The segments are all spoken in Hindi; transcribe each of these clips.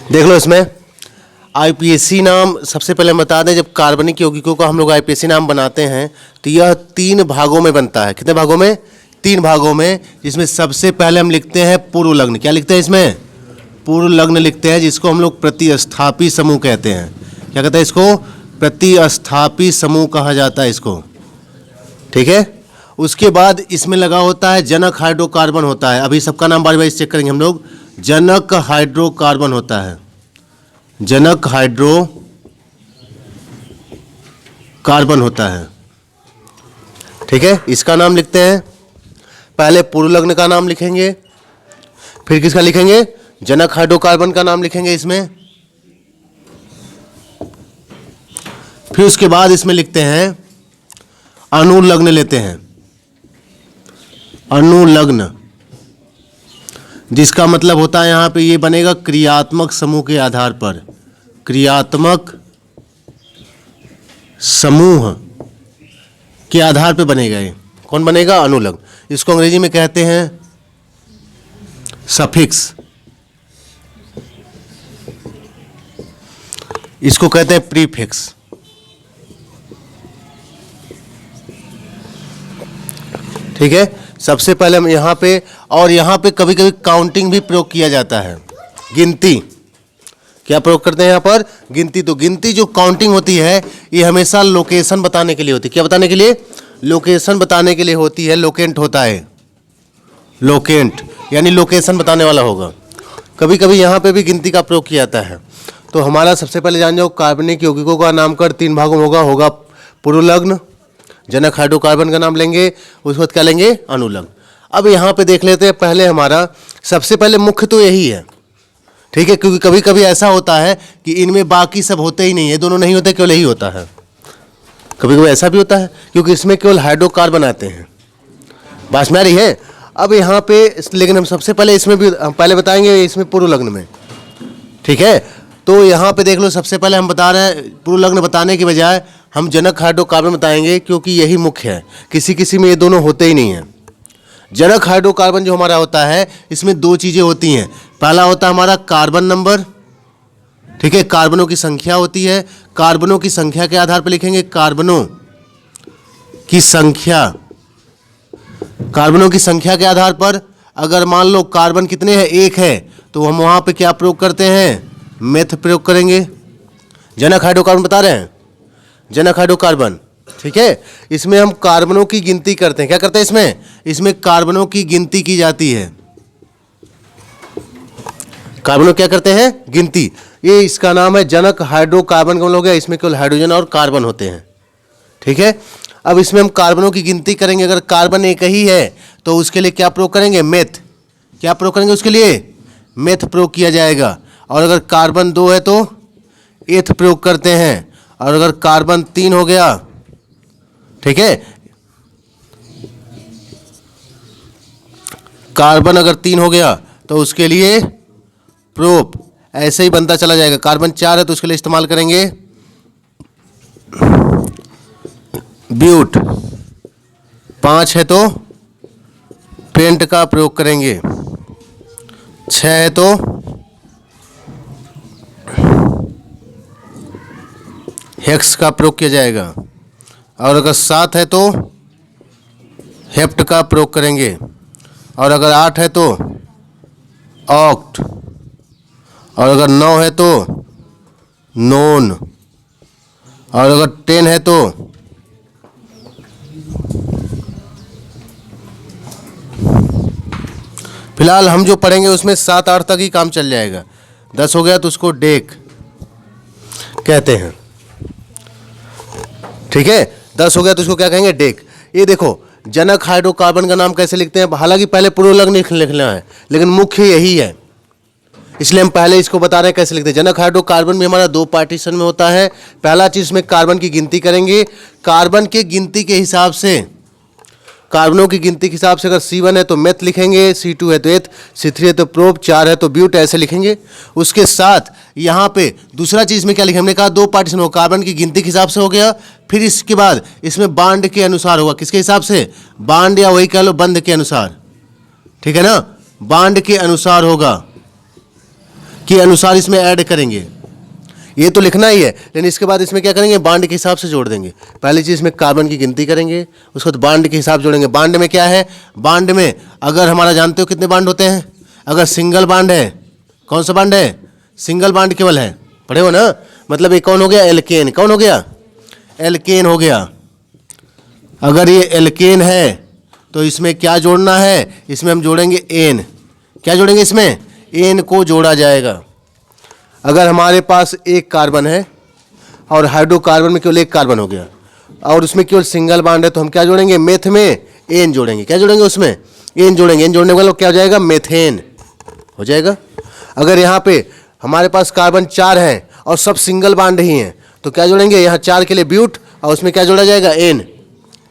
देख लो इसमें आईपीएसी नाम सबसे पहले हम बता दें, जब कार्बनिक यौगिकों का हम लोग आईपीएसी नाम बनाते हैं तो यह 3 भागों में बनता है। कितने भागों में? 3 भागों में, जिसमें सबसे पहले हम लिखते हैं पूर्व लग्न। क्या लिखते हैं इसमें? पूर्व लग्न लिखते हैं, जिसको हम लोग प्रतिस्थापी समूह कहते हैं। क्या कहते हैं इसको? प्रतिस्थापी समूह कहा जाता है इसको। ठीक है। उसके बाद इसमें लगा होता है जनक हाइड्रोकार्बन होता है। अभी सबका नाम बारी बारी चेक करेंगे हम लोग। जनक हाइड्रोकार्बन होता है, जनक हाइड्रोकार्बन होता है। ठीक है, इसका नाम लिखते हैं। पहले पूर्व लग्न का नाम लिखेंगे, फिर किसका लिखेंगे? जनक हाइड्रोकार्बन का नाम लिखेंगे इसमें। फिर उसके बाद इसमें लिखते हैं अनुलग्न लेते हैं, अनुलग्न, जिसका मतलब होता है यहां पे ये बनेगा क्रियात्मक समूह के आधार पर। क्रियात्मक समूह के आधार पे बनेगा ये। कौन बनेगा? अनुलग्न। इसको अंग्रेजी में कहते हैं सफिक्स, इसको कहते हैं प्रीफिक्स। ठीक है। सबसे पहले हम यहाँ पे, और यहाँ पे कभी कभी काउंटिंग भी प्रयोग किया जाता है, गिनती। क्या प्रयोग करते हैं यहाँ पर? गिनती। तो गिनती जो काउंटिंग होती है ये हमेशा लोकेशन बताने के लिए होती है। क्या बताने के लिए? लोकेशन बताने के लिए होती है। लोकेंट होता है, लोकेंट यानी लोकेशन बताने वाला होगा। कभी कभी यहाँ पे भी गिनती का प्रयोग किया जाता है। तो हमारा सबसे पहले जान जाओ, कार्बनिक यौगिकों का नामकरण 3 भागों में होगा पूर्व लग्न, जनक हाइड्रोकार्बन का नाम लेंगे, उसके बाद क्या लेंगे? अनुलग्न। अब यहाँ पे देख लेते हैं, पहले हमारा सबसे पहले मुख्य तो यही है। ठीक है, क्योंकि कभी कभी ऐसा होता है कि इनमें बाकी सब होते ही नहीं है, दोनों नहीं होते, केवल यही होता है। कभी कभी ऐसा भी होता है क्योंकि इसमें केवल हाइड्रोकार्बन आते हैं। बात में आ रही है? अब यहाँ पे लेकिन हम सबसे पहले इसमें भी हम पहले बताएंगे इसमें पूर्व लग्न में। ठीक है, तो यहाँ पे देख लो, सबसे पहले हम बता रहे हैं पूर्व लग्न बताने की बजाय हम जनक हाइड्रोकार्बन बताएंगे, क्योंकि यही मुख्य है। किसी किसी में ये दोनों होते ही नहीं हैं। जनक हाइड्रोकार्बन जो हमारा होता है, इसमें 2 चीज़ें होती हैं। पहला होता है हमारा कार्बन नंबर। ठीक है, कार्बनों की संख्या होती है। कार्बनों की संख्या के आधार पर लिखेंगे, कार्बनों की संख्या। कार्बनों की संख्या के आधार पर अगर मान लो कार्बन कितने हैं? 1 है, तो हम वहाँ पे क्या प्रयोग करते हैं? मेथ प्रयोग करेंगे। जनक हाइड्रोकार्बन बता रहे हैं, जनक हाइड्रोकार्बन। ठीक है, इसमें हम कार्बनों की गिनती करते हैं। क्या करते हैं इसमें? इसमें कार्बनों की गिनती की जाती है। कार्बनों क्या करते हैं? गिनती। ये इसका नाम है जनक हाइड्रोकार्बन का लोग है। इसमें केवल हाइड्रोजन और कार्बन होते हैं। ठीक है, अब इसमें हम कार्बनों की गिनती करेंगे। अगर कार्बन 1 ही है तो उसके लिए क्या प्रयोग करेंगे? मेथ। क्या प्रयोग करेंगे उसके लिए? मेथ प्रयोग किया जाएगा। और अगर कार्बन 2 है तो एथ प्रयोग करते हैं। और अगर कार्बन 3 हो गया, ठीक है, कार्बन अगर 3 हो गया तो उसके लिए प्रोप। ऐसे ही बनता चला जाएगा। कार्बन 4 है तो उसके लिए इस्तेमाल करेंगे ब्यूट। 5 है तो पेंट का प्रयोग करेंगे। 6 है तो हेक्स का प्रयोग किया जाएगा। और अगर 7 है तो हेप्ट का प्रयोग करेंगे। और अगर 8 है तो ऑक्ट। और अगर 9 है तो नोन। और अगर 10 है तो फिलहाल हम जो पढ़ेंगे उसमें 7-8 तक ही काम चल जाएगा। 10 हो गया तो उसको डेक कहते हैं। ठीक है, 10 हो गया तो उसको क्या कहेंगे? डेक। ये देखो, जनक हाइड्रोकार्बन का नाम कैसे लिखते हैं? हालांकि पहले पूर्व लग्न लिखना है, लेकिन मुख्य यही है, इसलिए हम पहले इसको बता रहे हैं कैसे लिखते हैं। जनक हाइड्रोकार्बन में हमारा 2 पार्टीशन में होता है। पहला चीज में कार्बन की गिनती करेंगे। कार्बन के गिनती के हिसाब से, कार्बनों की गिनती के हिसाब से अगर C1 है तो मेथ लिखेंगे, C2 है तो एथ, C3 है तो प्रोप, 4 है तो ब्यूट, ऐसे लिखेंगे। उसके साथ यहाँ पे दूसरा चीज़ में क्या लिखें? हमने कहा 2 पार्टीशन हो, कार्बन की गिनती के हिसाब से हो गया। फिर इसके बाद इसमें बांड के अनुसार होगा। किसके हिसाब से? बांड, या वही कह लो बंध के अनुसार। ठीक है ना, बांड के अनुसार होगा। के अनुसार इसमें ऐड करेंगे। ये तो लिखना ही है, लेकिन इसके बाद इसमें क्या करेंगे, बांड के हिसाब से जोड़ देंगे। पहली चीज़ इसमें कार्बन की गिनती करेंगे, उसके बाद बांड के हिसाब जोड़ेंगे। बांड में क्या है, बांड में अगर हमारा जानते हो कितने बांड होते हैं, अगर सिंगल बांड है, कौन सा बांड है, सिंगल बांड केवल है, पढ़े हो ना, मतलब ये कौन हो गया, एल्केन। कौन हो गया, एल्केन हो गया। अगर ये एल्केन है तो इसमें क्या जोड़ना है, इसमें हम जोड़ेंगे एन। क्या जोड़ेंगे, इसमें एन को जोड़ा जाएगा। अगर हमारे पास एक कार्बन है और हाइड्रोकार्बन में केवल एक कार्बन हो गया और उसमें केवल सिंगल बांड है, तो हम क्या जोड़ेंगे, मेथ में एन जोड़ेंगे। क्या जोड़ेंगे, उसमें एन जोड़ेंगे। एन जोड़ने वाला क्या हो जाएगा, मेथेन हो जाएगा। अगर यहाँ पे हमारे पास कार्बन 4 हैं और सब सिंगल बांड ही हैं, तो क्या जोड़ेंगे, यहाँ 4 के लिए ब्यूट और उसमें क्या जोड़ा जाएगा, एन।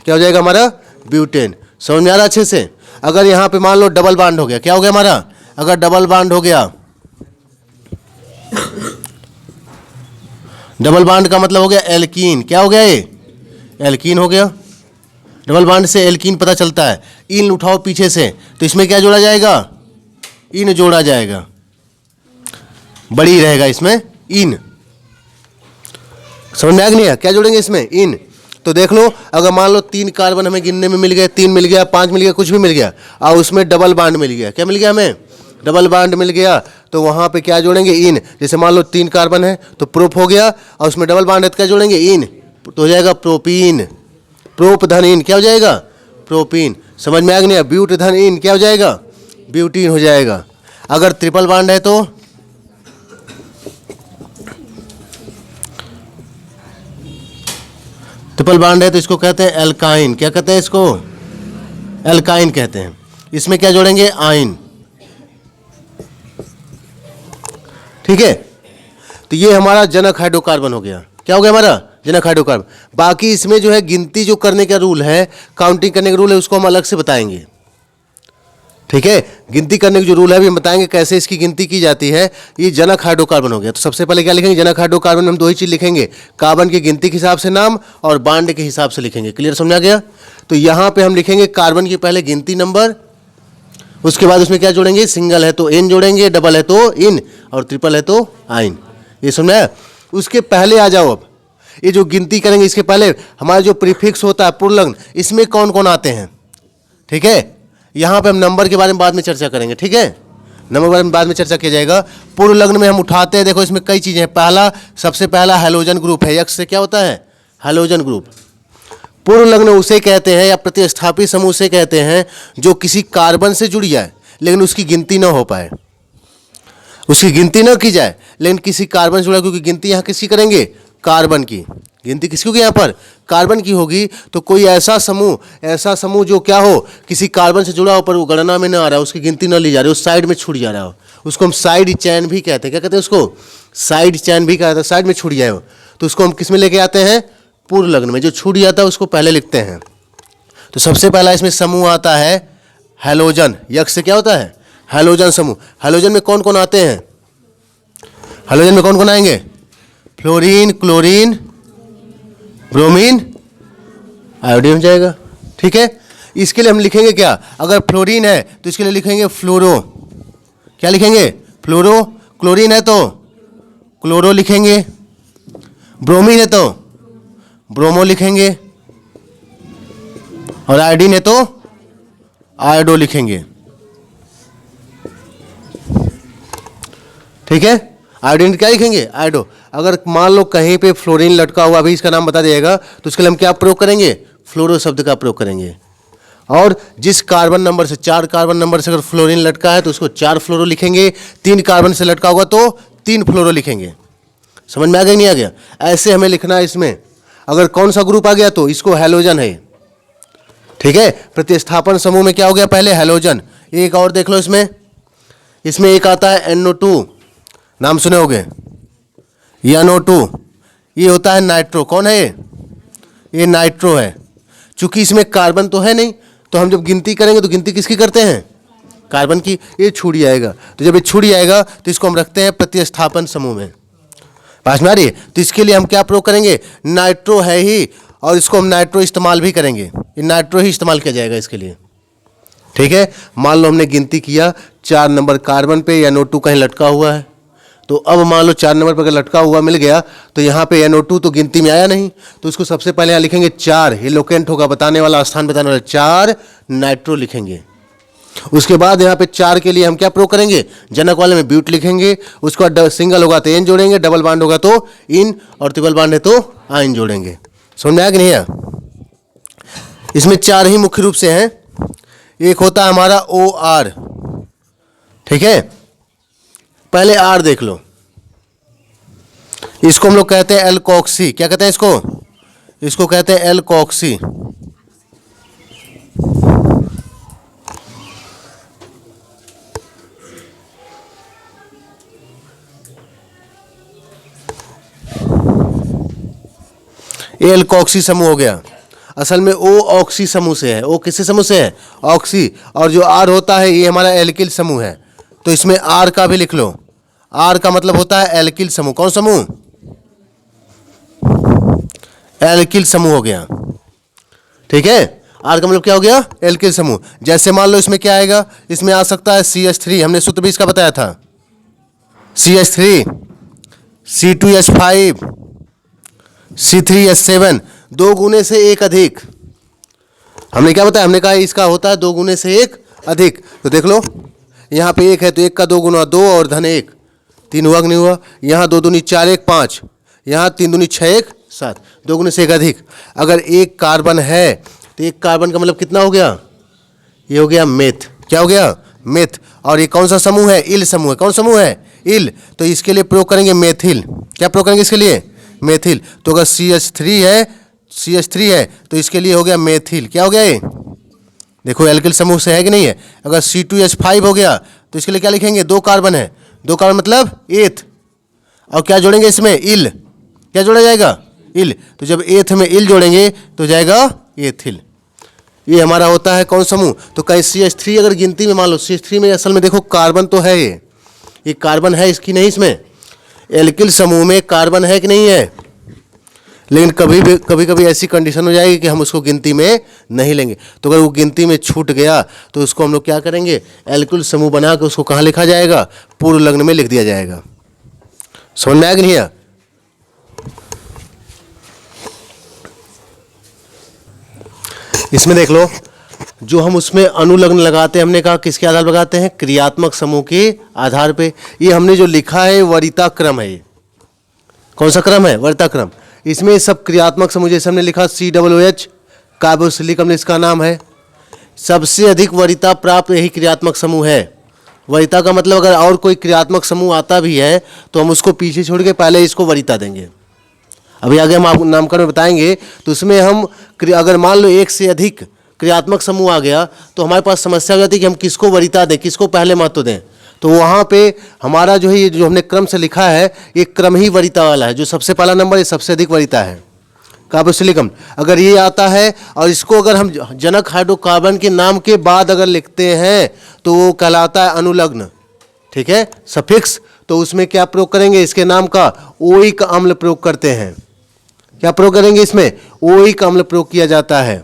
क्या हो जाएगा हमारा, ब्यूटेन। समझ में आ रहा अच्छे से। अगर यहाँ पे मान लो डबल बांड हो गया, क्या हो गया हमारा, अगर डबल बांड हो गया, डबल बांड का मतलब हो गया एल्कीन। क्या हो गया, ये एल्कीन हो गया। डबल बांड से एल्कीन पता चलता है। इन उठाओ पीछे से, तो इसमें क्या जोड़ा जाएगा, इन जोड़ा जाएगा, बड़ी रहेगा इसमें इन। समझ में आ गया, क्या जोड़ेंगे इसमें, इन। तो देख लो, अगर मान लो 3 कार्बन हमें गिनने में मिल गए, 3 मिल गया, 5 मिल गया, कुछ भी मिल गया, और उसमें डबल बांड मिल गया। क्या मिल गया हमें, डबल बांड मिल गया, तो वहाँ पे क्या जोड़ेंगे, इन। जैसे मान लो 3 कार्बन है तो प्रोप हो गया और उसमें डबल बांड है तो क्या जोड़ेंगे, इन, तो हो जाएगा प्रोपीन। प्रोप धन इन क्या हो जाएगा, प्रोपीन। समझ में आ गया, ब्यूट धन इन क्या हो जाएगा, ब्यूटीन हो जाएगा। अगर ट्रिपल बांड है तो ट्रिपल बांड है तो इसको कहते हैं एल्काइन। क्या कहते हैं इसको, एल्काइन कहते हैं। इसमें क्या जोड़ेंगे, आइन। ठीक है, तो ये हमारा जनक हाइड्रोकार्बन हो गया। क्या हो गया हमारा, जनक हाइड्रोकार्बन। बाकी इसमें जो है गिनती जो करने का रूल है, काउंटिंग करने का रूल है, उसको हम अलग से बताएंगे। ठीक है, गिनती करने का जो रूल है भी हम बताएंगे कैसे इसकी गिनती की जाती है। ये जनक हाइड्रोकार्बन हो गया। तो सबसे पहले क्या लिखेंगे, जनक हाइड्रोकार्बन में हम 2 ही चीज़ लिखेंगे, कार्बन की गिनती के हिसाब से नाम और बांड के हिसाब से लिखेंगे। क्लियर, समझा गया। तो यहाँ पे हम लिखेंगे कार्बन की पहले गिनती नंबर, उसके बाद उसमें क्या जोड़ेंगे, सिंगल है तो एन जोड़ेंगे, डबल है तो इन और ट्रिपल है तो आइन। ये समझा। उसके पहले आ जाओ, अब ये जो गिनती करेंगे इसके पहले हमारा जो प्रीफिक्स होता है पूर्वलग्न, इसमें कौन कौन आते हैं। ठीक है, यहाँ पे हम नंबर के बारे में बाद में चर्चा करेंगे। ठीक है, नंबर के बारे में बाद में चर्चा किया जाएगा। पूर्वलग्न में हम उठाते हैं, देखो इसमें कई चीज़ें हैं। पहला, सबसे पहला हैलोजन ग्रुप है। यक्ष से क्या होता है, हैलोजन ग्रुप। पूर्वलग्न उसे कहते हैं या प्रतिस्थापी समूह से कहते हैं जो किसी कार्बन से जुड़ जाए लेकिन उसकी गिनती ना हो पाए, उसकी गिनती ना की जाए लेकिन किसी कार्बन से जुड़ा, क्योंकि गिनती यहाँ किसकी करेंगे, कार्बन की गिनती किसकी होगी, यहाँ पर कार्बन की होगी। तो कोई ऐसा समूह जो क्या हो, किसी कार्बन से जुड़ा हो पर वो गणना में ना आ रहा है, उसकी गिनती ना ली जा रही, उस साइड में छूट जा रहा हो, उसको हम साइड चैन भी कहते हैं। क्या कहते हैं उसको, साइड चैन भी कहते हैं, साइड में छूट जाए हो तो उसको हम किस में लेके आते हैं, पूर्व लग्न में। जो छूट जाता है उसको पहले लिखते हैं। तो सबसे पहला इसमें समूह आता है हैलोजन। यक्ष से क्या होता है, हैलोजन समूह। हैलोजन में कौन कौन आते हैं, हैलोजन में कौन कौन आएंगे, फ्लोरीन, क्लोरीन, ब्रोमीन, आयोडीन हो जाएगा। ठीक है, इसके लिए हम लिखेंगे क्या, अगर फ्लोरीन है तो इसके लिए लिखेंगे फ्लोरो। क्या लिखेंगे, फ्लोरो। क्लोरीन है तो क्लोरो लिखेंगे, ब्रोमीन है तो ब्रोमो लिखेंगे और आयोडीन है तो आयोडो लिखेंगे। ठीक है, आयोडीन क्या लिखेंगे, आयोडो। अगर मान लो कहीं पे फ्लोरीन लटका हुआ, अभी इसका नाम बता दिएगा, तो उसके लिए हम क्या प्रयोग करेंगे, फ्लोरो शब्द का प्रयोग करेंगे। और जिस कार्बन नंबर से, 4 कार्बन नंबर से अगर फ्लोरीन लटका है तो उसको 4 फ्लोरो लिखेंगे, 3 कार्बन से लटका होगा तो 3 फ्लोरो लिखेंगे। समझ में आ गया नहीं आ गया, ऐसे हमें लिखना है। इसमें अगर कौन सा ग्रुप आ गया तो इसको हैलोजन है। ठीक है, प्रतिस्थापन समूह में क्या हो गया, पहले हैलोजन। एक और देख लो, इसमें एक आता है NO2, नाम सुने होगे, ये NO2, ये होता है नाइट्रो। कौन है ये नाइट्रो है। चूंकि इसमें कार्बन तो है नहीं, तो हम जब गिनती करेंगे तो गिनती किसकी करते हैं, कार्बन की। ये छूट जाएगा, तो जब ये छूट जाएगा तो इसको हम रखते हैं प्रतिस्थापन समूह में। पास में आ रही है। तो इसके लिए हम क्या प्रयोग करेंगे, नाइट्रो है ही, और इसको हम नाइट्रो इस्तेमाल भी करेंगे। ये नाइट्रो ही इस्तेमाल किया जाएगा इसके लिए। ठीक है, मान लो हमने गिनती किया 4 नंबर कार्बन पे या NO2 कहीं लटका हुआ है, तो अब मान लो 4 नंबर पर अगर लटका हुआ मिल गया तो यहाँ पे NO2 तो गिनती में आया नहीं, तो इसको सबसे पहले यहाँ लिखेंगे 4, ये लोकेंट होगा, बताने वाला स्थान बताने वाला, 4 नाइट्रो लिखेंगे। उसके बाद यहाँ पे 4 के लिए हम क्या प्रयोग करेंगे, जनक वाले में ब्यूट लिखेंगे। उसके बाद सिंगल होगा तो एन जोड़ेंगे, डबल बाड होगा तो इन, और ट्रिपल बाड है तो आइन जोड़ेंगे। समझ में आया कि नहीं आया? इसमें 4 ही मुख्य रूप से हैं। एक होता है हमारा OR, ठीक है, पहले R देख लो, इसको हम लोग कहते हैं एल्कोक्सी। क्या कहते हैं इसको कहते हैं एल्कोक्सी। ये एल्कोक्सी समूह हो गया। असल में O ऑक्सी समूह से है। O किससे समूह से है? ऑक्सी। और जो R होता है ये हमारा एल्किल समूह है, तो इसमें R का भी लिख लो। R का मतलब होता है एल्किल समूह। कौन समूह? एल्किल समूह हो गया, ठीक है। R का मतलब क्या हो गया? एल्किल समूह। जैसे मान लो इसमें क्या आएगा, इसमें आ सकता है CH3, हमने सूत्र भी इसका बताया था, CH3, C2H5, C3H7, 2 गुने से 1 अधिक। हमने क्या बताया? हमने कहा इसका होता है 2 गुने से 1 अधिक। तो देख लो यहाँ पे 1 है तो 1 का 2 गुना 2 और धन 1, 3 हुआ कि नहीं हुआ? यहाँ 2 दूनी 4, 1 5, यहाँ 3 दूनी 6, 1 7, 2 गुने से 1 अधिक। अगर 1 कार्बन है तो 1 कार्बन का मतलब कितना हो गया? ये हो गया मेथ। क्या हो गया? मेथ। और ये कौन सा समूह है? इल समूह है। कौन समूह है? इल। तो इसके लिए प्रयोग करेंगे मेथिल। क्या प्रयोग करेंगे इसके लिए? मेथिल। तो अगर CH3 है तो इसके लिए हो गया मेथिल। क्या हो गया ये? देखो एल्किल समूह से है कि नहीं है। अगर C2H5 हो गया तो इसके लिए क्या लिखेंगे? 2 कार्बन है, 2 कार्बन मतलब एथ, और क्या जोड़ेंगे इसमें? इल। क्या जोड़ा जाएगा? इल। तो जब एथ में इल जोड़ेंगे तो जाएगा एथिल। ये हमारा होता है कौन समूह? तो कहीं CH3 अगर गिनती में मान लो, CH3 में असल में देखो कार्बन तो है, ये कार्बन है इसकी नहीं, इसमें एल्किल समूह में कार्बन है कि नहीं है, लेकिन कभी कभी ऐसी कंडीशन हो जाएगी कि हम उसको गिनती में नहीं लेंगे। तो अगर वो गिनती में छूट गया तो उसको हम लोग क्या करेंगे? एल्किल समूह बना के उसको कहाँ लिखा जाएगा? पूर्व लग्न में लिख दिया जाएगा। समझ में आया कि नहीं आया? इसमें देख लो, जो हम उसमें अनुलग्न लगाते हैं, हमने कहा किसके आधार पर लगाते हैं? क्रियात्मक समूह के आधार पे। ये हमने जो लिखा है वरीयता क्रम है। ये कौन सा क्रम है? वरीयता क्रम। इसमें सब क्रियात्मक समूह, जैसे हमने लिखा COOH कार्बोक्सिलिक अम्ल इसका नाम है, सबसे अधिक वरीयता प्राप्त यही क्रियात्मक समूह है। वरीयता का मतलब अगर और कोई क्रियात्मक समूह आता भी है तो हम उसको पीछे छोड़ के पहले इसको वरीयता देंगे। अभी आगे हम आपको नामकरण में बताएंगे। तो उसमें हम अगर मान लो 1 से अधिक क्रियात्मक समूह आ गया तो हमारे पास समस्या हो जाती है कि हम किसको वरीयता दें, किसको पहले महत्व दें। तो वहाँ पे हमारा जो है ये जो हमने क्रम से लिखा है, ये क्रम ही वरीयता वाला है। जो सबसे पहला नंबर ये सबसे अधिक वरीयता है कार्बोक्सिलिक अम्ल। अगर ये आता है और इसको अगर हम जनक हाइड्रोकार्बन के नाम के बाद अगर लिखते हैं तो वो कहलाता है अनुलग्न, ठीक है, सफिक्स। तो उसमें क्या प्रयोग करेंगे? इसके नाम का ओइक अम्ल प्रयोग करते हैं। क्या प्रयोग करेंगे? इसमें ओइक अम्ल प्रयोग किया जाता है,